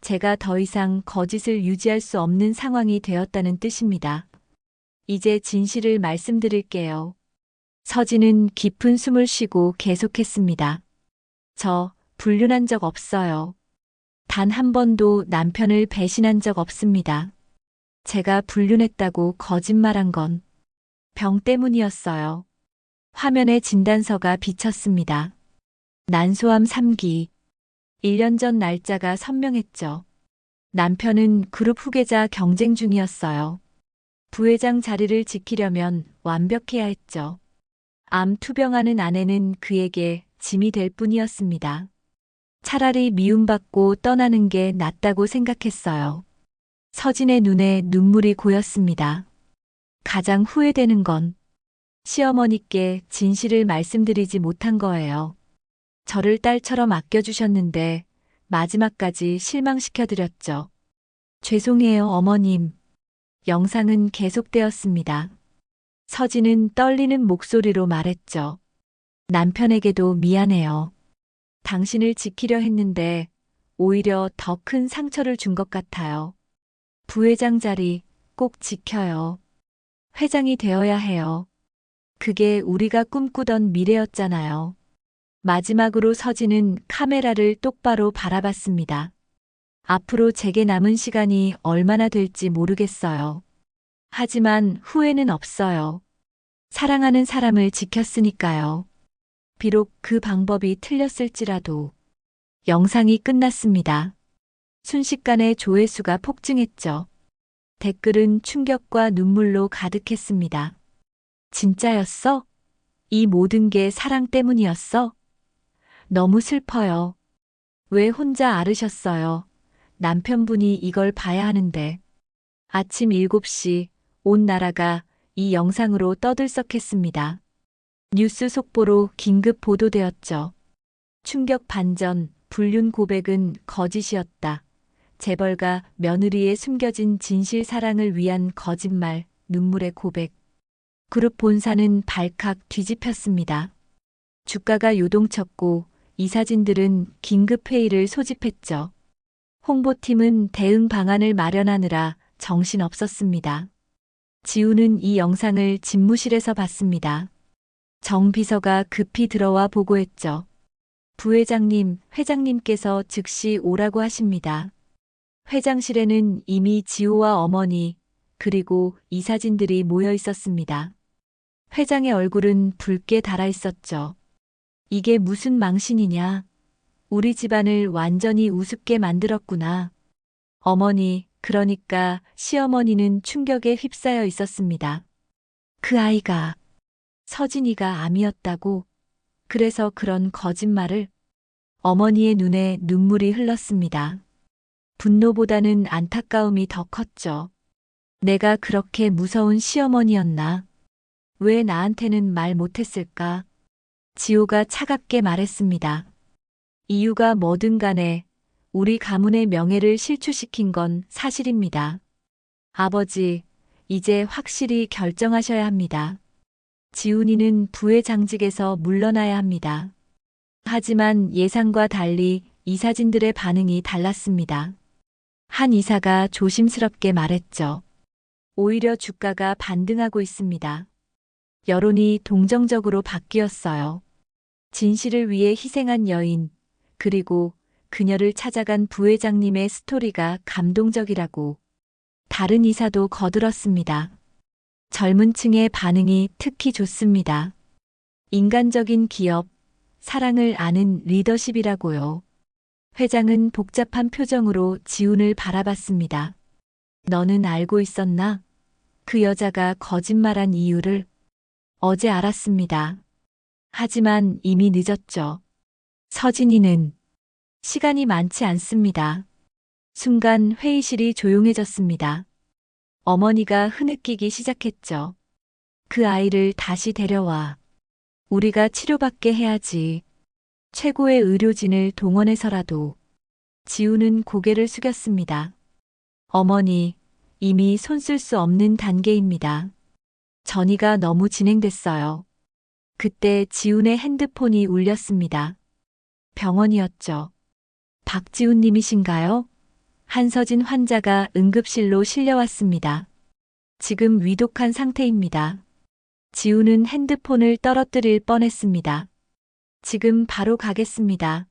제가 더 이상 거짓을 유지할 수 없는 상황이 되었다는 뜻입니다. 이제 진실을 말씀드릴게요. 서진은 깊은 숨을 쉬고 계속했습니다. 저 불륜한 적 없어요. 단 한 번도 남편을 배신한 적 없습니다. 제가 불륜했다고 거짓말한 건 병 때문이었어요. 화면에 진단서가 비쳤습니다. 난소암 3기. 1년 전 날짜가 선명했죠. 남편은 그룹 후계자 경쟁 중이었어요. 부회장 자리를 지키려면 완벽해야 했죠. 암 투병하는 아내는 그에게 짐이 될 뿐이었습니다. 차라리 미움받고 떠나는 게 낫다고 생각했어요. 서진의 눈에 눈물이 고였습니다. 가장 후회되는 건 시어머니께 진실을 말씀드리지 못한 거예요. 저를 딸처럼 아껴주셨는데 마지막까지 실망시켜드렸죠. 죄송해요, 어머님. 영상은 계속되었습니다. 서진은 떨리는 목소리로 말했죠. 남편에게도 미안해요. 당신을 지키려 했는데 오히려 더 큰 상처를 준 것 같아요. 부회장 자리 꼭 지켜요. 회장이 되어야 해요. 그게 우리가 꿈꾸던 미래였잖아요. 마지막으로 서진은 카메라를 똑바로 바라봤습니다. 앞으로 제게 남은 시간이 얼마나 될지 모르겠어요. 하지만 후회는 없어요. 사랑하는 사람을 지켰으니까요. 비록 그 방법이 틀렸을지라도. 영상이 끝났습니다. 순식간에 조회수가 폭증했죠. 댓글은 충격과 눈물로 가득했습니다. 진짜였어? 이 모든 게 사랑 때문이었어? 너무 슬퍼요. 왜 혼자 앓으셨어요? 남편분이 이걸 봐야 하는데. 아침 7시 온 나라가 이 영상으로 떠들썩했습니다. 뉴스 속보로 긴급 보도되었죠. 충격 반전, 불륜 고백은 거짓이었다. 재벌가 며느리의 숨겨진 진실 사랑을 위한 거짓말, 눈물의 고백. 그룹 본사는 발칵 뒤집혔습니다. 주가가 요동쳤고 이사진들은 긴급 회의를 소집했죠. 홍보팀은 대응 방안을 마련하느라 정신없었습니다. 지우는 이 영상을 집무실에서 봤습니다. 정 비서가 급히 들어와 보고했죠. 부회장님, 회장님께서 즉시 오라고 하십니다. 회장실에는 이미 지호와 어머니, 그리고 이사진들이 모여 있었습니다. 회장의 얼굴은 붉게 달아 있었죠. 이게 무슨 망신이냐? 우리 집안을 완전히 우습게 만들었구나. 어머니, 그러니까 시어머니는 충격에 휩싸여 있었습니다. 그 아이가 서진이가 암이었다고. 그래서 그런 거짓말을. 어머니의 눈에 눈물이 흘렀습니다. 분노보다는 안타까움이 더 컸죠. 내가 그렇게 무서운 시어머니였나? 왜 나한테는 말 못했을까? 지호가 차갑게 말했습니다. 이유가 뭐든 간에 우리 가문의 명예를 실추시킨 건 사실입니다. 아버지, 이제 확실히 결정하셔야 합니다. 지훈이는 부회장직에서 물러나야 합니다. 하지만 예상과 달리 이사진들의 반응이 달랐습니다. 한 이사가 조심스럽게 말했죠. 오히려 주가가 반등하고 있습니다. 여론이 동정적으로 바뀌었어요. 진실을 위해 희생한 여인, 그리고 그녀를 찾아간 부회장님의 스토리가 감동적이라고. 다른 이사도 거들었습니다. 젊은 층의 반응이 특히 좋습니다. 인간적인 기업, 사랑을 아는 리더십이라고요. 회장은 복잡한 표정으로 지훈을 바라봤습니다. 너는 알고 있었나? 그 여자가 거짓말한 이유를 어제 알았습니다. 하지만 이미 늦었죠. 서진이는 시간이 많지 않습니다. 순간 회의실이 조용해졌습니다. 어머니가 흐느끼기 시작했죠. 그 아이를 다시 데려와. 우리가 치료받게 해야지. 최고의 의료진을 동원해서라도. 지우는 고개를 숙였습니다. 어머니, 이미 손 쓸 수 없는 단계입니다. 전이가 너무 진행됐어요. 그때 지훈의 핸드폰이 울렸습니다. 병원이었죠. 박지훈 님이신가요? 한서진 환자가 응급실로 실려왔습니다. 지금 위독한 상태입니다. 지훈은 핸드폰을 떨어뜨릴 뻔했습니다. 지금 바로 가겠습니다.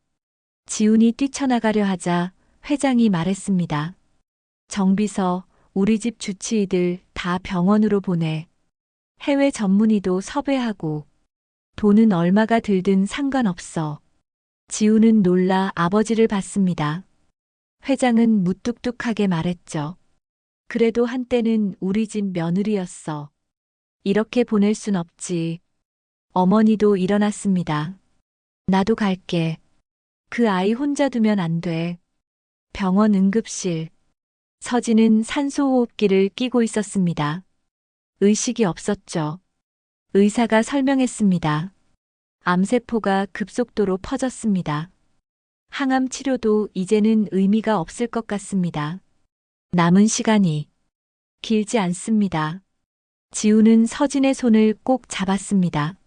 지훈이 뛰쳐나가려 하자 회장이 말했습니다. 정비서, 우리 집 주치의들 다 병원으로 보내. 해외 전문의도 섭외하고. 돈은 얼마가 들든 상관없어. 지훈은 놀라 아버지를 봤습니다. 회장은 무뚝뚝하게 말했죠. 그래도 한때는 우리 집 며느리였어. 이렇게 보낼 순 없지. 어머니도 일어났습니다. 나도 갈게. 그 아이 혼자 두면 안 돼. 병원 응급실. 서진은 산소호흡기를 끼고 있었습니다. 의식이 없었죠. 의사가 설명했습니다. 암세포가 급속도로 퍼졌습니다. 항암 치료도 이제는 의미가 없을 것 같습니다. 남은 시간이 길지 않습니다. 지우는 서진의 손을 꼭 잡았습니다.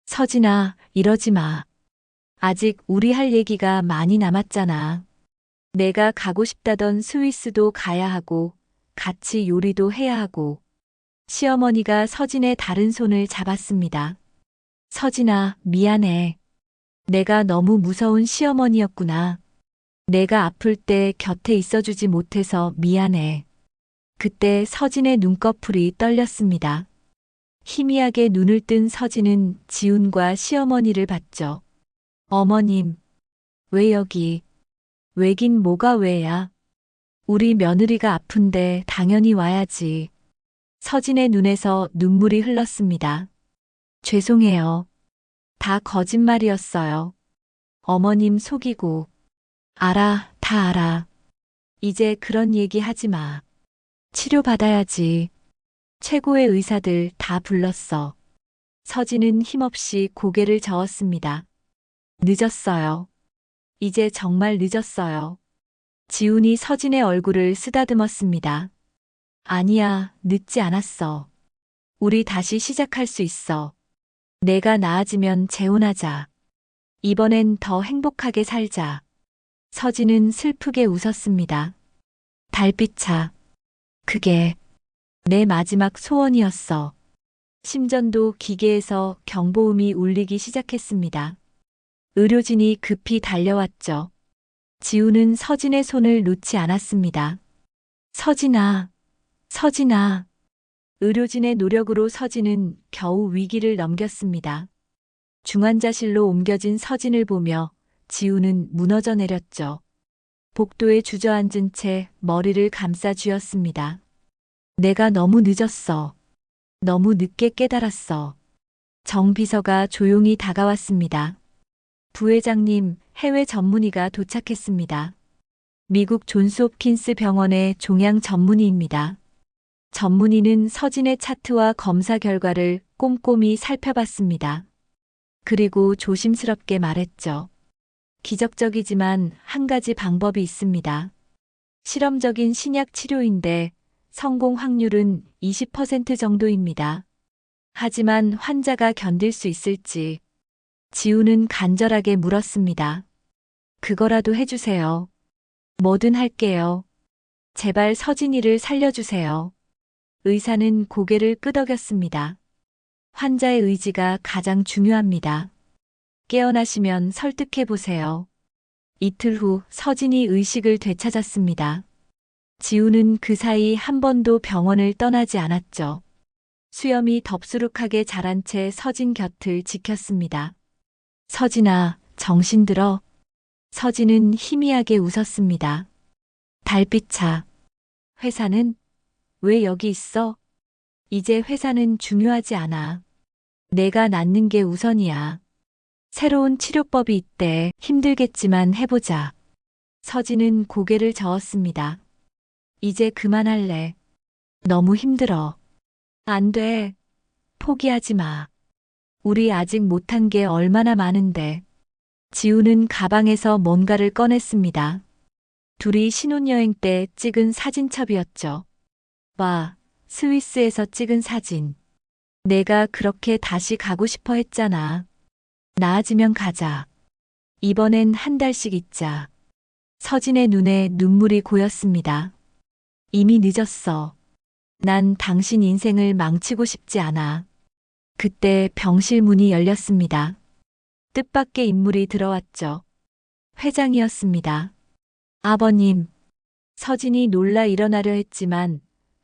서진아, 이러지 마. 아직 우리 할 얘기가 많이 남았잖아. 내가 가고 싶다던 스위스도 가야 하고, 같이 요리도 해야 하고. 시어머니가 서진의 다른 손을 잡았습니다. 서진아, 미안해. 내가 너무 무서운 시어머니였구나. 내가 아플 때 곁에 있어주지 못해서 미안해. 그때 서진의 눈꺼풀이 떨렸습니다. 희미하게 눈을 뜬 서진은 지훈과 시어머니를 봤죠. 어머님, 왜 여기? 왜긴 뭐가 왜야? 우리 며느리가 아픈데 당연히 와야지. 서진의 눈에서 눈물이 흘렀습니다. 죄송해요. 다 거짓말이었어요. 어머님 속이고. 알아, 다 알아. 이제 그런 얘기 하지 마. 치료받아야지. 최고의 의사들 다 불렀어. 서진은 힘없이 고개를 저었습니다. 늦었어요. 이제 정말 늦었어요. 지훈이 서진의 얼굴을 쓰다듬었습니다. 아니야, 늦지 않았어. 우리 다시 시작할 수 있어. 내가 나아지면 재혼하자. 이번엔 더 행복하게 살자. 서진은 슬프게 웃었습니다. 달빛아, 그게 내 마지막 소원이었어. 심전도 기계에서 경보음이 울리기 시작했습니다. 의료진이 급히 달려왔죠. 지우는 서진의 손을 놓지 않았습니다. 서진아, 서진아. 의료진의 노력으로 서진은 겨우 위기를 넘겼습니다. 중환자실로 옮겨진 서진을 보며 지우는 무너져 내렸죠. 복도에 주저앉은 채 머리를 감싸 쥐었습니다. 내가 너무 늦었어. 너무 늦게 깨달았어. 정 비서가 조용히 다가왔습니다. 부회장님, 해외 전문의가 도착했습니다. 미국 존스홉킨스 병원의 종양 전문의입니다. 전문의는 서진의 차트와 검사 결과를 꼼꼼히 살펴봤습니다. 그리고 조심스럽게 말했죠. 기적적이지만 한 가지 방법이 있습니다. 실험적인 신약 치료인데 성공 확률은 20% 정도입니다. 하지만 환자가 견딜 수 있을지. 지우는 간절하게 물었습니다. 그거라도 해주세요. 뭐든 할게요. 제발 서진이를 살려주세요. 의사는 고개를 끄덕였습니다. 환자의 의지가 가장 중요합니다. 깨어나시면 설득해보세요. 이틀 후 서진이 의식을 되찾았습니다. 지우는 그 사이 한 번도 병원을 떠나지 않았죠. 수염이 덥수룩하게 자란 채 서진 곁을 지켰습니다. 서진아, 정신 들어. 서진은 희미하게 웃었습니다. 달빛아, 회사는? 왜 여기 있어? 이제 회사는 중요하지 않아. 내가 낫는 게 우선이야. 새로운 치료법이 있대. 힘들겠지만 해보자. 서진은 고개를 저었습니다. 이제 그만할래. 너무 힘들어. 안 돼. 포기하지 마. 우리 아직 못한 게 얼마나 많은데. 지우는 가방에서 뭔가를 꺼냈습니다. 둘이 신혼여행 때 찍은 사진첩이었죠. 와, 스위스에서 찍은 사진. 내가 그렇게 다시 가고 싶어 했잖아. 나아지면 가자. 이번엔 한 달씩 있자. 서진의 눈에 눈물이 고였습니다. 이미 늦었어. 난 당신 인생을 망치고 싶지 않아. 그때 병실 문이 열렸습니다. 뜻밖의 인물이 들어왔죠. 회장이었습니다. 아버님. 서진이 놀라 일어나려 했지만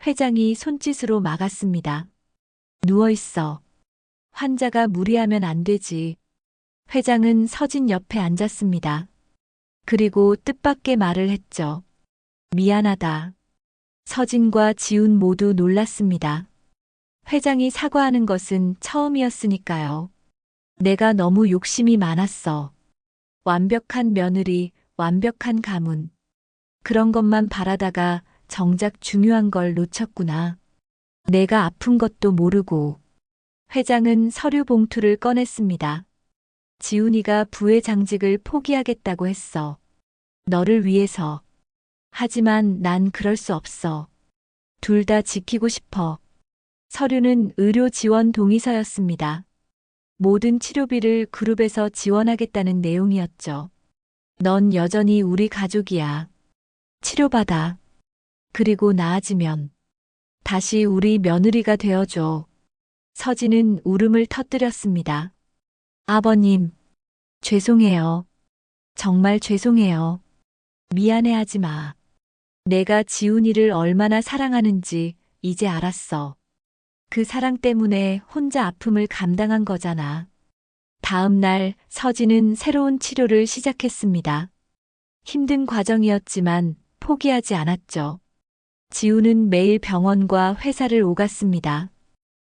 회장이 손짓으로 막았습니다. 누워있어. 환자가 무리하면 안 되지. 회장은 서진 옆에 앉았습니다. 그리고 뜻밖의 말을 했죠. 미안하다. 서진과 지훈 모두 놀랐습니다. 회장이 사과하는 것은 처음이었으니까요. 내가 너무 욕심이 많았어. 완벽한 며느리, 완벽한 가문. 그런 것만 바라다가 정작 중요한 걸 놓쳤구나. 내가 아픈 것도 모르고. 회장은 서류 봉투를 꺼냈습니다. 지훈이가 부회장직을 포기하겠다고 했어. 너를 위해서. 하지만 난 그럴 수 없어. 둘 다 지키고 싶어. 서류는 의료 지원 동의서였습니다. 모든 치료비를 그룹에서 지원하겠다는 내용이었죠. 넌 여전히 우리 가족이야. 치료받아. 그리고 나아지면 다시 우리 며느리가 되어줘. 서진은 울음을 터뜨렸습니다. 아버님, 죄송해요. 정말 죄송해요. 미안해하지 마. 내가 지훈이를 얼마나 사랑하는지 이제 알았어. 그 사랑 때문에 혼자 아픔을 감당한 거잖아. 다음 날 서진은 새로운 치료를 시작했습니다. 힘든 과정이었지만 포기하지 않았죠. 지훈은 매일 병원과 회사를 오갔습니다.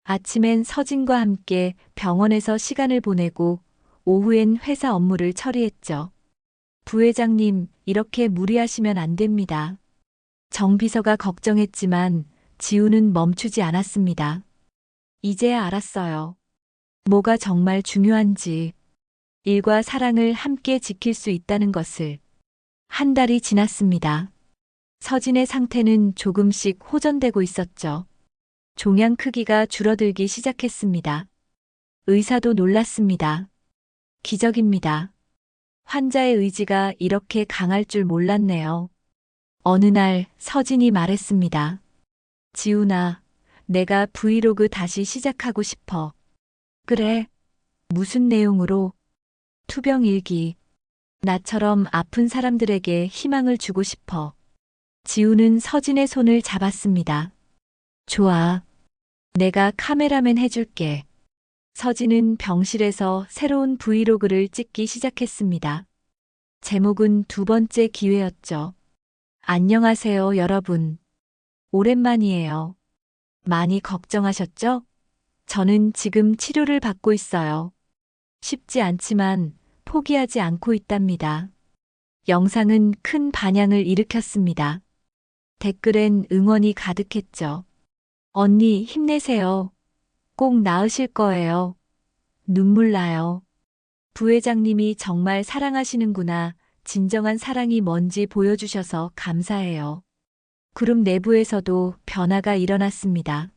아침엔 서진과 함께 병원에서 시간을 보내고 오후엔 회사 업무를 처리했죠. 부회장님, 이렇게 무리하시면 안 됩니다. 정 비서가 걱정했지만 지훈은 멈추지 않았습니다. 이제야 알았어요. 뭐가 정말 중요한지. 일과 사랑을 함께 지킬 수 있다는 것을. 한 달이 지났습니다. 서진의 상태는 조금씩 호전되고 있었죠. 종양 크기가 줄어들기 시작했습니다. 의사도 놀랐습니다. 기적입니다. 환자의 의지가 이렇게 강할 줄 몰랐네요. 어느 날 서진이 말했습니다. 지훈아, 내가 브이로그 다시 시작하고 싶어. 그래. 무슨 내용으로? 투병 일기. 나처럼 아픈 사람들에게 희망을 주고 싶어. 지훈은 서진의 손을 잡았습니다. 좋아. 내가 카메라맨 해줄게. 서진은 병실에서 새로운 브이로그를 찍기 시작했습니다. 제목은 두 번째 기회였죠. 안녕하세요, 여러분. 오랜만이에요. 많이 걱정하셨죠? 저는 지금 치료를 받고 있어요. 쉽지 않지만 포기하지 않고 있답니다. 영상은 큰 반향을 일으켰습니다. 댓글엔 응원이 가득했죠. 언니 힘내세요. 꼭 나으실 거예요. 눈물 나요. 부회장님이 정말 사랑하시는구나. 진정한 사랑이 뭔지 보여주셔서 감사해요. 그룹 내부에서도 변화가 일어났습니다.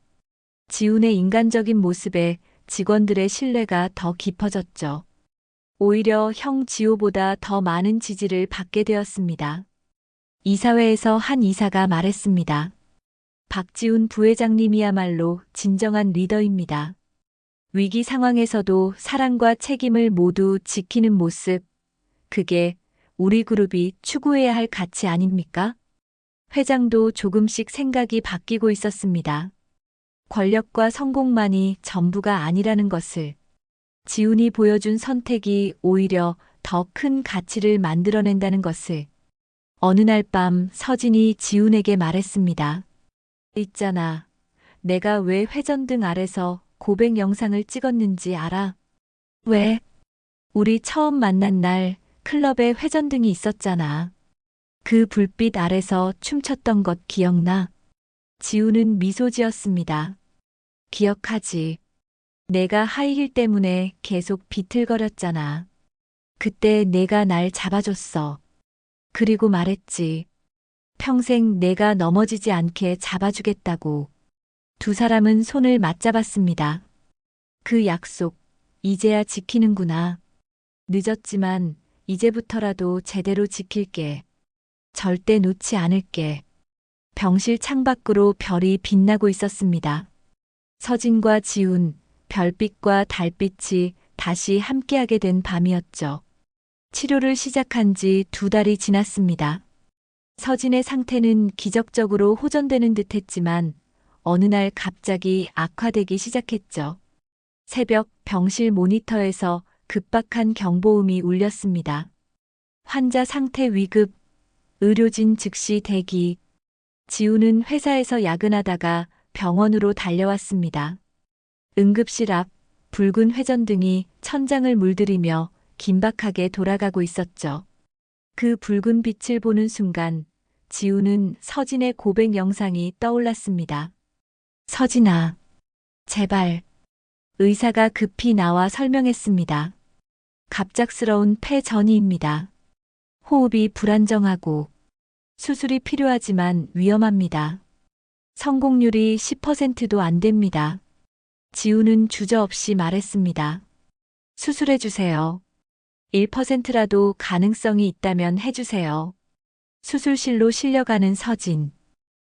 지훈의 인간적인 모습에 직원들의 신뢰가 더 깊어졌죠. 오히려 형 지호보다 더 많은 지지를 받게 되었습니다. 이사회에서 한 이사가 말했습니다. 박지훈 부회장님이야말로 진정한 리더입니다. 위기 상황에서도 사랑과 책임을 모두 지키는 모습, 그게 우리 그룹이 추구해야 할 가치 아닙니까? 회장도 조금씩 생각이 바뀌고 있었습니다. 권력과 성공만이 전부가 아니라는 것을. 지훈이 보여준 선택이 오히려 더 큰 가치를 만들어낸다는 것을. 어느 날 밤 서진이 지훈에게 말했습니다. 있잖아. 내가 왜 회전등 아래서 고백 영상을 찍었는지 알아? 왜? 우리 처음 만난 날 클럽에 회전등이 있었잖아. 그 불빛 아래서 춤췄던 것 기억나? 지훈은 미소 지었습니다. 기억하지. 내가 하이힐 때문에 계속 비틀거렸잖아. 그때 내가 날 잡아줬어. 그리고 말했지. 평생 내가 넘어지지 않게 잡아주겠다고. 두 사람은 손을 맞잡았습니다. 그 약속, 이제야 지키는구나. 늦었지만 이제부터라도 제대로 지킬게. 절대 놓지 않을게. 병실 창밖으로 별이 빛나고 있었습니다. 서진과 지훈, 별빛과 달빛이 다시 함께하게 된 밤이었죠. 치료를 시작한 지 2달이 지났습니다. 서진의 상태는 기적적으로 호전되는 듯 했지만 어느 날 갑자기 악화되기 시작했죠. 새벽 병실 모니터에서 급박한 경보음이 울렸습니다. 환자 상태 위급, 의료진 즉시 대기. 지우는 회사에서 야근하다가 병원으로 달려왔습니다. 응급실 앞 붉은 회전등이 천장을 물들이며 긴박하게 돌아가고 있었죠. 그 붉은 빛을 보는 순간 지우는 서진의 고백 영상이 떠올랐습니다. 서진아, 제발. 의사가 급히 나와 설명했습니다. 갑작스러운 폐전이입니다. 호흡이 불안정하고 수술이 필요하지만 위험합니다. 성공률이 10%도 안 됩니다. 지우는 주저없이 말했습니다. 수술해주세요. 1%라도 가능성이 있다면 해주세요. 수술실로 실려가는 서진.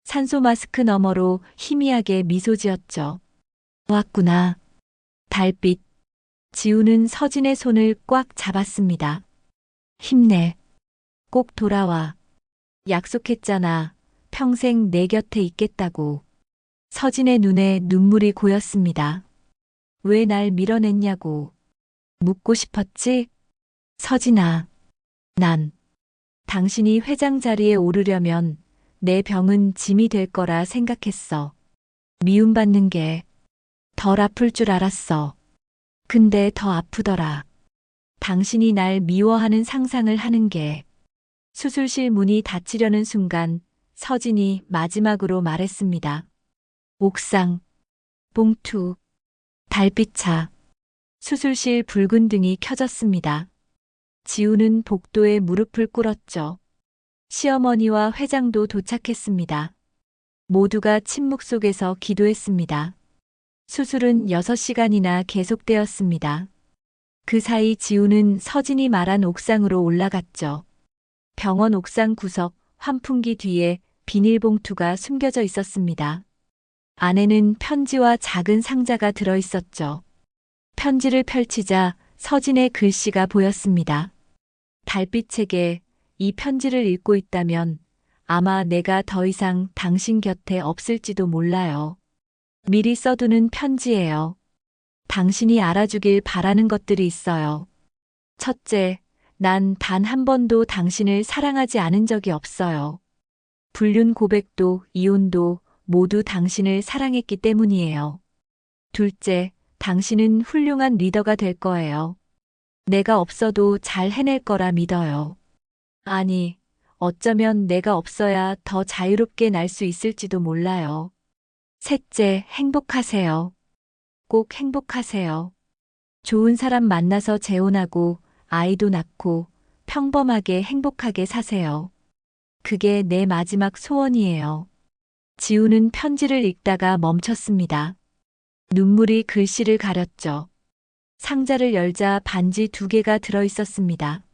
산소 마스크 너머로 희미하게 미소 지었죠. 왔구나. 달빛. 지우는 서진의 손을 꽉 잡았습니다. 힘내. 꼭 돌아와. 약속했잖아. 평생 내 곁에 있겠다고. 서진의 눈에 눈물이 고였습니다. 왜 날 밀어냈냐고. 묻고 싶었지? 서진아, 난 당신이 회장 자리에 오르려면 내 병은 짐이 될 거라 생각했어. 미움받는 게 덜 아플 줄 알았어. 근데 더 아프더라. 당신이 날 미워하는 상상을 하는 게. 수술실 문이 닫히려는 순간 서진이 마지막으로 말했습니다. 옥상, 봉투, 달빛차. 수술실 붉은 등이 켜졌습니다. 지우는 복도에 무릎을 꿇었죠. 시어머니와 회장도 도착했습니다. 모두가 침묵 속에서 기도했습니다. 수술은 6시간이나 계속되었습니다. 그 사이 지우는 서진이 말한 옥상으로 올라갔죠. 병원 옥상 구석 환풍기 뒤에 비닐봉투가 숨겨져 있었습니다. 안에는 편지와 작은 상자가 들어 있었죠. 편지를 펼치자 서진의 글씨가 보였습니다. 달빛에게 이 편지를 읽고 있다면 아마 내가 더 이상 당신 곁에 없을지도 몰라요. 미리 써두는 편지예요. 당신이 알아주길 바라는 것들이 있어요. 첫째, 난 단 한 번도 당신을 사랑하지 않은 적이 없어요. 불륜 고백도 이혼도 모두 당신을 사랑했기 때문이에요. 둘째, 당신은 훌륭한 리더가 될 거예요. 내가 없어도 잘 해낼 거라 믿어요. 아니, 어쩌면 내가 없어야 더 자유롭게 날 수 있을지도 몰라요. 셋째, 행복하세요. 꼭 행복하세요. 좋은 사람 만나서 재혼하고 아이도 낳고 평범하게 행복하게 사세요. 그게 내 마지막 소원이에요. 지우는 편지를 읽다가 멈췄습니다. 눈물이 글씨를 가렸죠. 상자를 열자 반지 2개가 들어 있었습니다.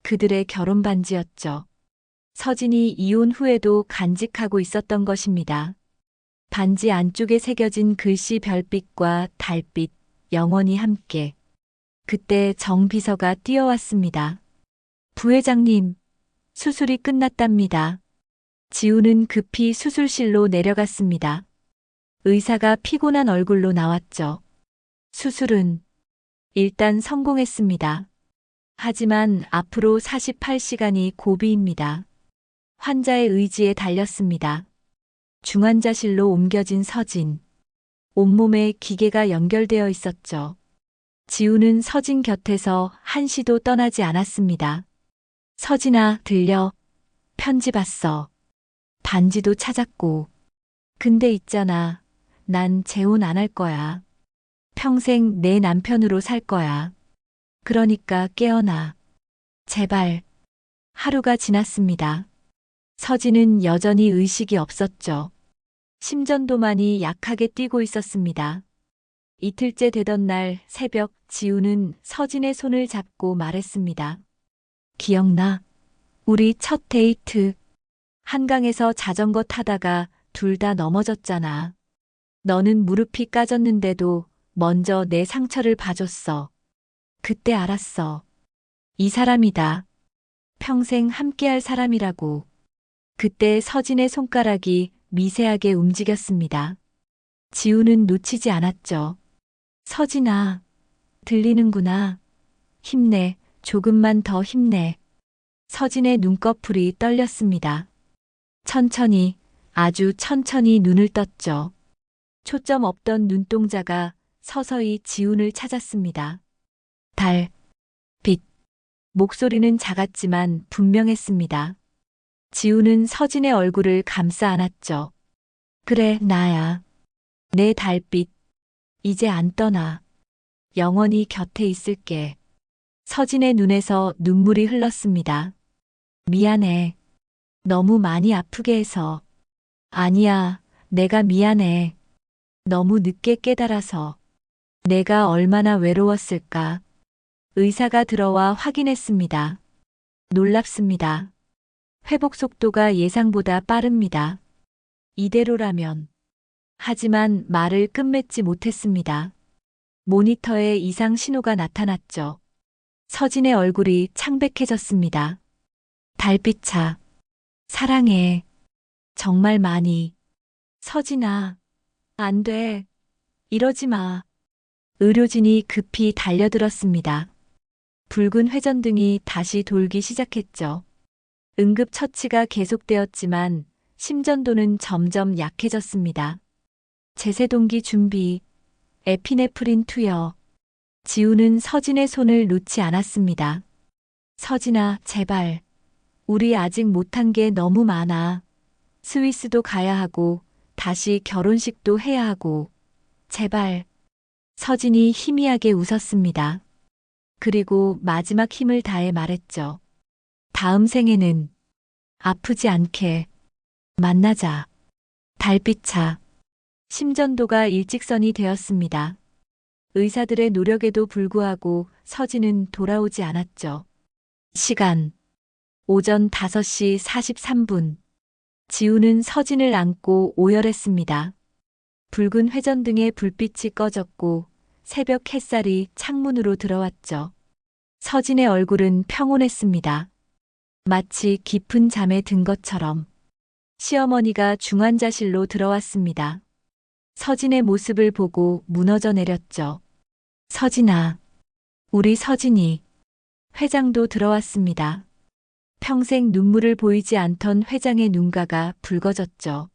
그들의 결혼 반지였죠. 서진이 이혼 후에도 간직하고 있었던 것입니다. 반지 안쪽에 새겨진 글씨 별빛과 달빛, 영원히 함께. 그때 정 비서가 뛰어왔습니다. 부회장님, 수술이 끝났답니다. 지우는 급히 수술실로 내려갔습니다. 의사가 피곤한 얼굴로 나왔죠. 수술은 일단 성공했습니다. 하지만 앞으로 48시간이 고비입니다. 환자의 의지에 달렸습니다. 중환자실로 옮겨진 서진. 온몸에 기계가 연결되어 있었죠. 지우는 서진 곁에서 한시도 떠나지 않았습니다. 서진아, 들려. 편지 봤어. 반지도 찾았고. 근데 있잖아. 난 재혼 안 할 거야. 평생 내 남편으로 살 거야. 그러니까 깨어나. 제발. 하루가 지났습니다. 서진은 여전히 의식이 없었죠. 심전도만이 약하게 뛰고 있었습니다. 이틀째 되던 날 새벽 지우는 서진의 손을 잡고 말했습니다. 기억나? 우리 첫 데이트. 한강에서 자전거 타다가 둘 다 넘어졌잖아. 너는 무릎이 까졌는데도 먼저 내 상처를 봐줬어. 그때 알았어. 이 사람이다. 평생 함께할 사람이라고. 그때 서진의 손가락이 미세하게 움직였습니다. 지우는 놓치지 않았죠. 서진아, 들리는구나. 힘내, 조금만 더 힘내. 서진의 눈꺼풀이 떨렸습니다. 천천히, 아주 천천히 눈을 떴죠. 초점 없던 눈동자가 서서히 지훈을 찾았습니다. 달, 빛. 목소리는 작았지만 분명했습니다. 지훈은 서진의 얼굴을 감싸 안았죠. 그래, 나야. 내 달빛. 이제 안 떠나. 영원히 곁에 있을게. 서진의 눈에서 눈물이 흘렀습니다. 미안해. 너무 많이 아프게 해서. 아니야, 내가 미안해. 너무 늦게 깨달아서. 내가 얼마나 외로웠을까. 의사가 들어와 확인했습니다. 놀랍습니다. 회복 속도가 예상보다 빠릅니다. 이대로라면. 하지만 말을 끝맺지 못했습니다. 모니터에 이상 신호가 나타났죠. 서진의 얼굴이 창백해졌습니다. 달빛아, 사랑해. 정말 많이. 서진아, 안 돼. 이러지 마. 의료진이 급히 달려들었습니다. 붉은 회전등이 다시 돌기 시작했죠. 응급처치가 계속되었지만 심전도는 점점 약해졌습니다. 제세동기 준비, 에피네프린 투여. 지우는 서진의 손을 놓지 않았습니다. 서진아, 제발. 우리 아직 못한 게 너무 많아. 스위스도 가야 하고, 다시 결혼식도 해야 하고. 제발. 서진이 희미하게 웃었습니다. 그리고 마지막 힘을 다해 말했죠. 다음 생에는 아프지 않게 만나자. 달빛아. 심전도가 일직선이 되었습니다. 의사들의 노력에도 불구하고 서진은 돌아오지 않았죠. 시간. 오전 5시 43분. 지우는 서진을 안고 오열했습니다. 붉은 회전등의 불빛이 꺼졌고 새벽 햇살이 창문으로 들어왔죠. 서진의 얼굴은 평온했습니다. 마치 깊은 잠에 든 것처럼. 시어머니가 중환자실로 들어왔습니다. 서진의 모습을 보고 무너져 내렸죠. 서진아, 우리 서진이. 회장도 들어왔습니다. 평생 눈물을 보이지 않던 회장의 눈가가 붉어졌죠.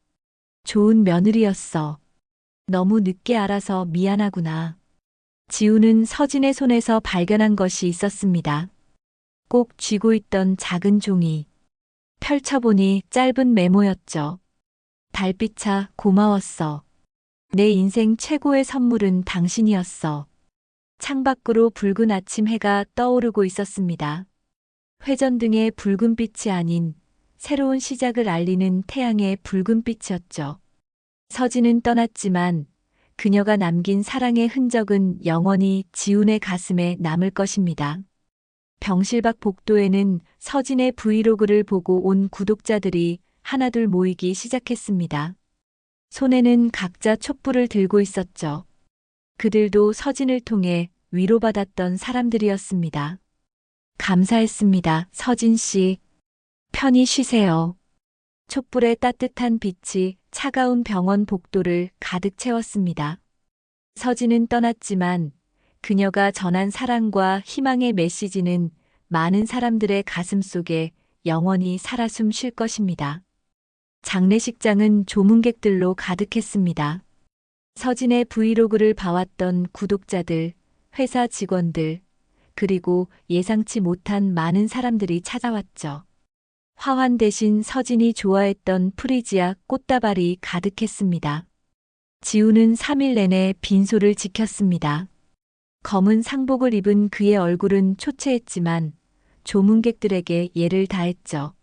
좋은 며느리였어. 너무 늦게 알아서 미안하구나. 지우는 서진의 손에서 발견한 것이 있었습니다. 꼭 쥐고 있던 작은 종이. 펼쳐보니 짧은 메모였죠. 달빛아, 고마웠어. 내 인생 최고의 선물은 당신이었어. 창밖으로 붉은 아침 해가 떠오르고 있었습니다. 회전등의 붉은 빛이 아닌 새로운 시작을 알리는 태양의 붉은 빛이었죠. 서진은 떠났지만 그녀가 남긴 사랑의 흔적은 영원히 지훈의 가슴에 남을 것입니다. 병실 밖 복도에는 서진의 브이로그를 보고 온 구독자들이 하나둘 모이기 시작했습니다. 손에는 각자 촛불을 들고 있었죠. 그들도 서진을 통해 위로받았던 사람들이었습니다. 감사했습니다, 서진 씨. 편히 쉬세요. 촛불의 따뜻한 빛이 차가운 병원 복도를 가득 채웠습니다. 서진은 떠났지만 그녀가 전한 사랑과 희망의 메시지는 많은 사람들의 가슴 속에 영원히 살아 숨 쉴 것입니다. 장례식장은 조문객들로 가득했습니다. 서진의 브이로그를 봐왔던 구독자들, 회사 직원들, 그리고 예상치 못한 많은 사람들이 찾아왔죠. 화환 대신 서진이 좋아했던 프리지아 꽃다발이 가득했습니다. 지우는 3일 내내 빈소를 지켰습니다. 검은 상복을 입은 그의 얼굴은 초췌했지만 조문객들에게 예를 다했죠.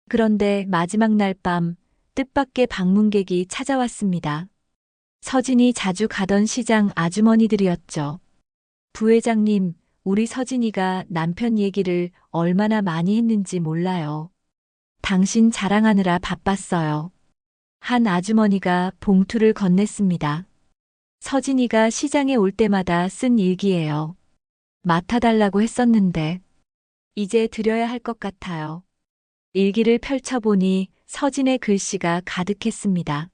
그런데 마지막 날 밤 뜻밖의 방문객이 찾아왔습니다. 서진이 자주 가던 시장 아주머니들이었죠. 부회장님, 우리 서진이가 남편 얘기를 얼마나 많이 했는지 몰라요. 당신 자랑하느라 바빴어요. 한 아주머니가 봉투를 건넸습니다. 서진이가 시장에 올 때마다 쓴 일기예요. 맡아달라고 했었는데 이제 드려야 할 것 같아요. 일기를 펼쳐보니 서진의 글씨가 가득했습니다.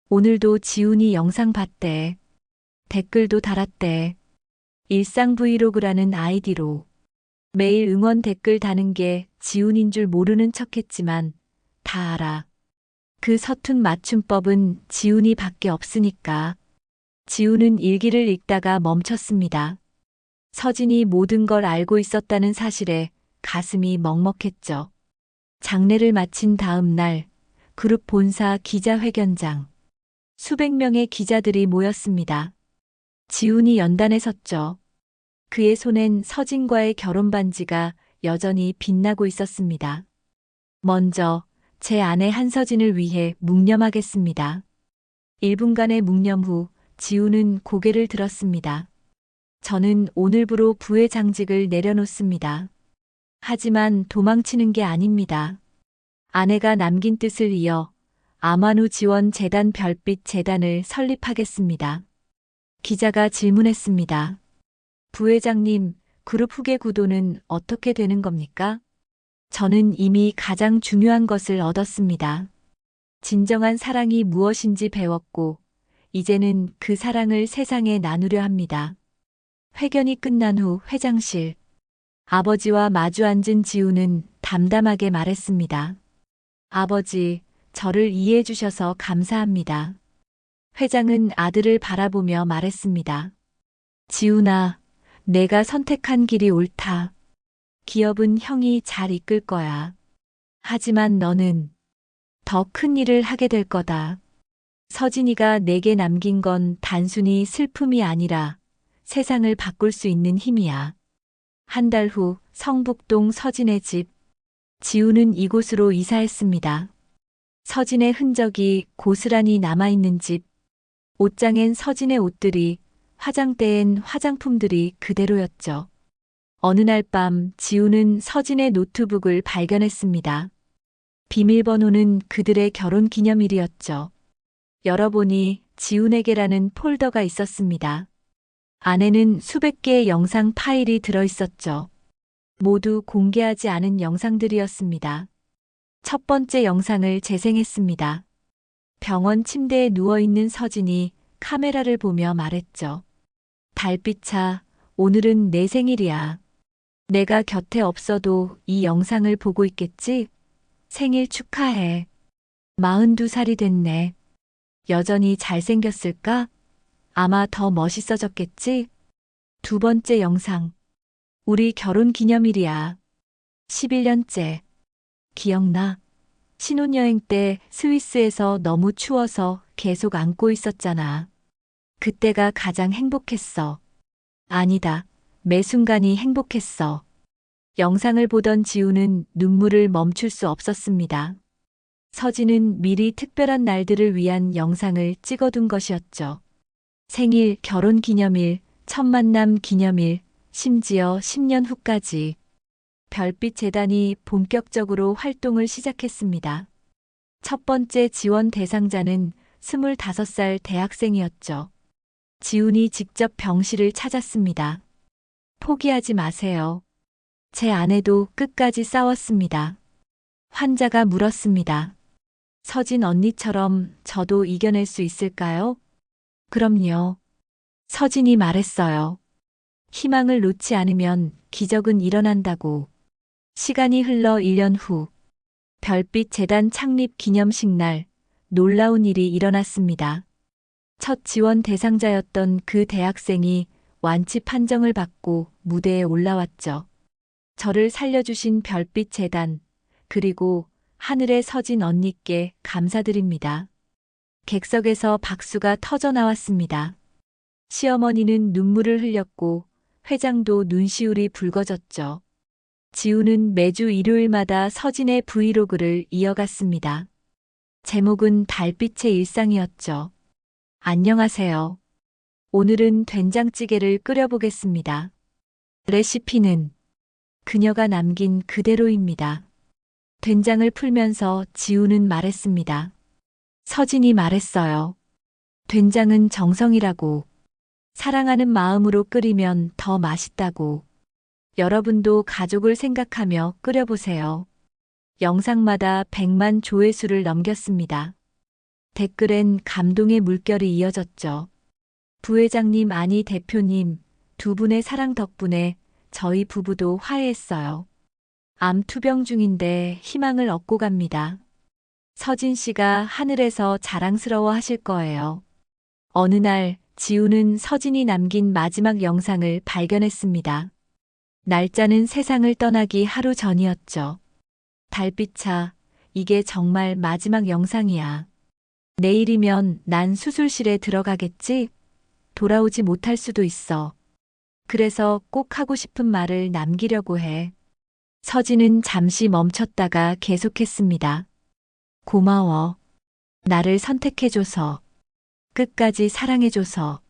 오늘도 지훈이 영상 봤대. 댓글도 달았대. 일상 브이로그라는 아이디로. 매일 응원 댓글 다는 게 지훈인 줄 모르는 척했지만 다 알아. 그 서툰 맞춤법은 지훈이 밖에 없으니까. 지훈은 일기를 읽다가 멈췄습니다. 서진이 모든 걸 알고 있었다는 사실에 가슴이 먹먹했죠. 장례를 마친 다음 날 그룹 본사 기자회견장. 수백 명의 기자들이 모였습니다. 지훈이 연단에 섰죠. 그의 손엔 서진과의 결혼 반지가 여전히 빛나고 있었습니다. 먼저 제 아내 한서진을 위해 묵념하겠습니다. 1분간의 묵념 후 지훈은 고개를 들었습니다. 저는 오늘부로 부의 장직을 내려놓습니다. 하지만 도망치는 게 아닙니다. 아내가 남긴 뜻을 이어 아마누 지원 재단 별빛 재단을 설립하겠습니다. 기자가 질문했습니다. 부회장님, 그룹 후계 구도는 어떻게 되는 겁니까? 저는 이미 가장 중요한 것을 얻었습니다. 진정한 사랑이 무엇인지 배웠고, 이제는 그 사랑을 세상에 나누려 합니다. 회견이 끝난 후 회장실. 아버지와 마주 앉은 지우는 담담하게 말했습니다. 아버지, 저를 이해해 주셔서 감사합니다. 회장은 아들을 바라보며 말했습니다. 지훈아, 내가 선택한 길이 옳다. 기업은 형이 잘 이끌 거야. 하지만 너는 더 큰 일을 하게 될 거다. 서진이가 내게 남긴 건 단순히 슬픔이 아니라 세상을 바꿀 수 있는 힘이야. 한 달 후 성북동 서진의 집. 지우는 이곳으로 이사했습니다. 서진의 흔적이 고스란히 남아있는 집. 옷장엔 서진의 옷들이, 화장대엔 화장품들이 그대로였죠. 어느 날 밤 지우는 서진의 노트북을 발견했습니다. 비밀번호는 그들의 결혼 기념일이었죠. 열어보니 지훈에게라는 폴더가 있었습니다. 안에는 수백 개의 영상 파일이 들어있었죠. 모두 공개하지 않은 영상들이었습니다. 첫 번째 영상을 재생했습니다. 병원 침대에 누워있는 서진이 카메라를 보며 말했죠. 달빛아, 오늘은 내 생일이야. 내가 곁에 없어도 이 영상을 보고 있겠지? 생일 축하해. 42살이 됐네. 여전히 잘생겼을까? 아마 더 멋있어졌겠지? 두 번째 영상. 우리 결혼 기념일이야. 11년째. 기억나? 신혼여행 때 스위스에서 너무 추워서 계속 안고 있었잖아. 그때가 가장 행복했어. 아니다. 매 순간이 행복했어. 영상을 보던 지우는 눈물을 멈출 수 없었습니다. 서진은 미리 특별한 날들을 위한 영상을 찍어둔 것이었죠. 생일, 결혼 기념일, 첫 만남 기념일, 심지어 10년 후까지. 별빛 재단이 본격적으로 활동을 시작했습니다. 첫 번째 지원 대상자는 25살 대학생이었죠. 지훈이 직접 병실을 찾았습니다. 포기하지 마세요. 제 아내도 끝까지 싸웠습니다. 환자가 물었습니다. 서진 언니처럼 저도 이겨낼 수 있을까요? 그럼요. 서진이 말했어요. 희망을 놓지 않으면 기적은 일어난다고. 시간이 흘러 1년 후, 별빛 재단 창립 기념식 날, 놀라운 일이 일어났습니다. 첫 지원 대상자였던 그 대학생이 완치 판정을 받고 무대에 올라왔죠. 저를 살려주신 별빛 재단, 그리고 하늘의 서진 언니께 감사드립니다. 객석에서 박수가 터져 나왔습니다. 시어머니는 눈물을 흘렸고 회장도 눈시울이 붉어졌죠. 지우는 매주 일요일마다 서진의 브이로그를 이어갔습니다. 제목은 달빛의 일상이었죠. 안녕하세요. 오늘은 된장찌개를 끓여보겠습니다. 레시피는 그녀가 남긴 그대로입니다. 된장을 풀면서 지우는 말했습니다. 서진이 말했어요. 된장은 정성이라고. 사랑하는 마음으로 끓이면 더 맛있다고. 여러분도 가족을 생각하며 끓여보세요. 영상마다 100만 조회수를 넘겼습니다. 댓글엔 감동의 물결이 이어졌죠. 부회장님 아니 대표님, 두 분의 사랑 덕분에 저희 부부도 화해했어요. 암 투병 중인데 희망을 얻고 갑니다. 서진 씨가 하늘에서 자랑스러워 하실 거예요. 어느 날 지우는 서진이 남긴 마지막 영상을 발견했습니다. 날짜는 세상을 떠나기 하루 전이었죠. 달빛아, 이게 정말 마지막 영상이야. 내일이면 난 수술실에 들어가겠지? 돌아오지 못할 수도 있어. 그래서 꼭 하고 싶은 말을 남기려고 해. 서진은 잠시 멈췄다가 계속했습니다. 고마워. 나를 선택해줘서. 끝까지 사랑해줘서.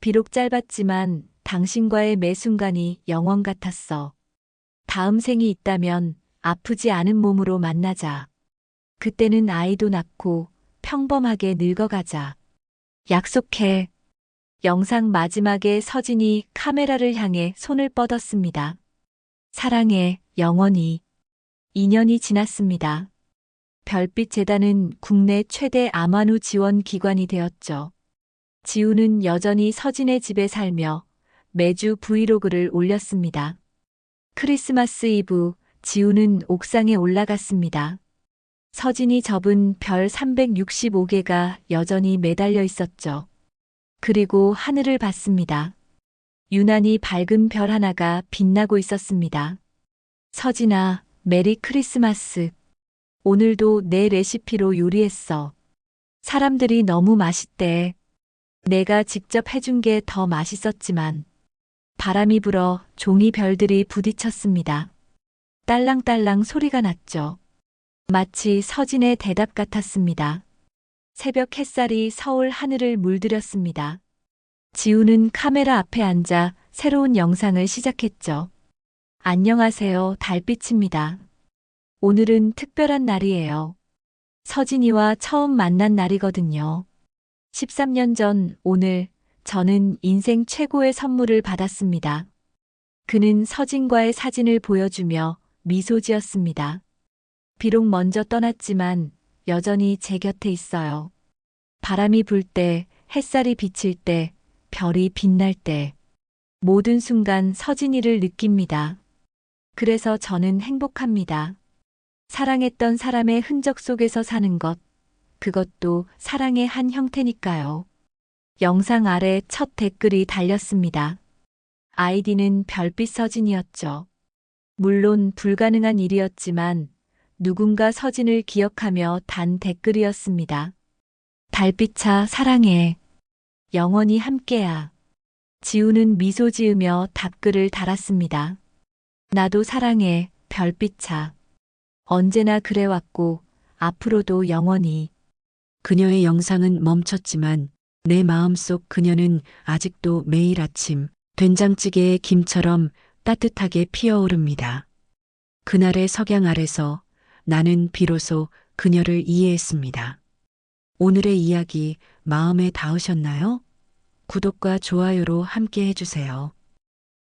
비록 짧았지만 당신과의 매 순간이 영원 같았어. 다음 생이 있다면 아프지 않은 몸으로 만나자. 그때는 아이도 낳고 평범하게 늙어가자. 약속해. 영상 마지막에 서진이 카메라를 향해 손을 뻗었습니다. 사랑해, 영원히. 2년이 지났습니다. 별빛 재단은 국내 최대 암환우 지원 기관이 되었죠. 지우는 여전히 서진의 집에 살며 매주 브이로그를 올렸습니다. 크리스마스 이브, 지우는 옥상에 올라갔습니다. 서진이 접은 별 365개가 여전히 매달려 있었죠. 그리고 하늘을 봤습니다. 유난히 밝은 별 하나가 빛나고 있었습니다. 서진아, 메리 크리스마스. 오늘도 내 레시피로 요리했어. 사람들이 너무 맛있대. 내가 직접 해준 게 더 맛있었지만. 바람이 불어 종이 별들이 부딪혔습니다. 딸랑딸랑 소리가 났죠. 마치 서진의 대답 같았습니다. 새벽 햇살이 서울 하늘을 물들였습니다. 지우는 카메라 앞에 앉아 새로운 영상을 시작했죠. 안녕하세요, 달빛입니다. 오늘은 특별한 날이에요. 서진이와 처음 만난 날이거든요. 13년 전 오늘 저는 인생 최고의 선물을 받았습니다. 그는 서진과의 사진을 보여주며 미소 지었습니다. 비록 먼저 떠났지만 여전히 제 곁에 있어요. 바람이 불 때, 햇살이 비칠 때, 별이 빛날 때, 모든 순간 서진이를 느낍니다. 그래서 저는 행복합니다. 사랑했던 사람의 흔적 속에서 사는 것, 그것도 사랑의 한 형태니까요. 영상 아래 첫 댓글이 달렸습니다. 아이디는 별빛 서진이었죠. 물론 불가능한 일이었지만 누군가 서진을 기억하며 단 댓글이었습니다. 달빛아, 사랑해. 영원히 함께야. 지우는 미소 지으며 답글을 달았습니다. 나도 사랑해, 별빛아. 언제나 그래왔고 앞으로도 영원히. 그녀의 영상은 멈췄지만 내 마음속 그녀는 아직도 매일 아침 된장찌개의 김처럼 따뜻하게 피어오릅니다. 그날의 석양 아래서 나는 비로소 그녀를 이해했습니다. 오늘의 이야기 마음에 닿으셨나요? 구독과 좋아요로 함께 해주세요.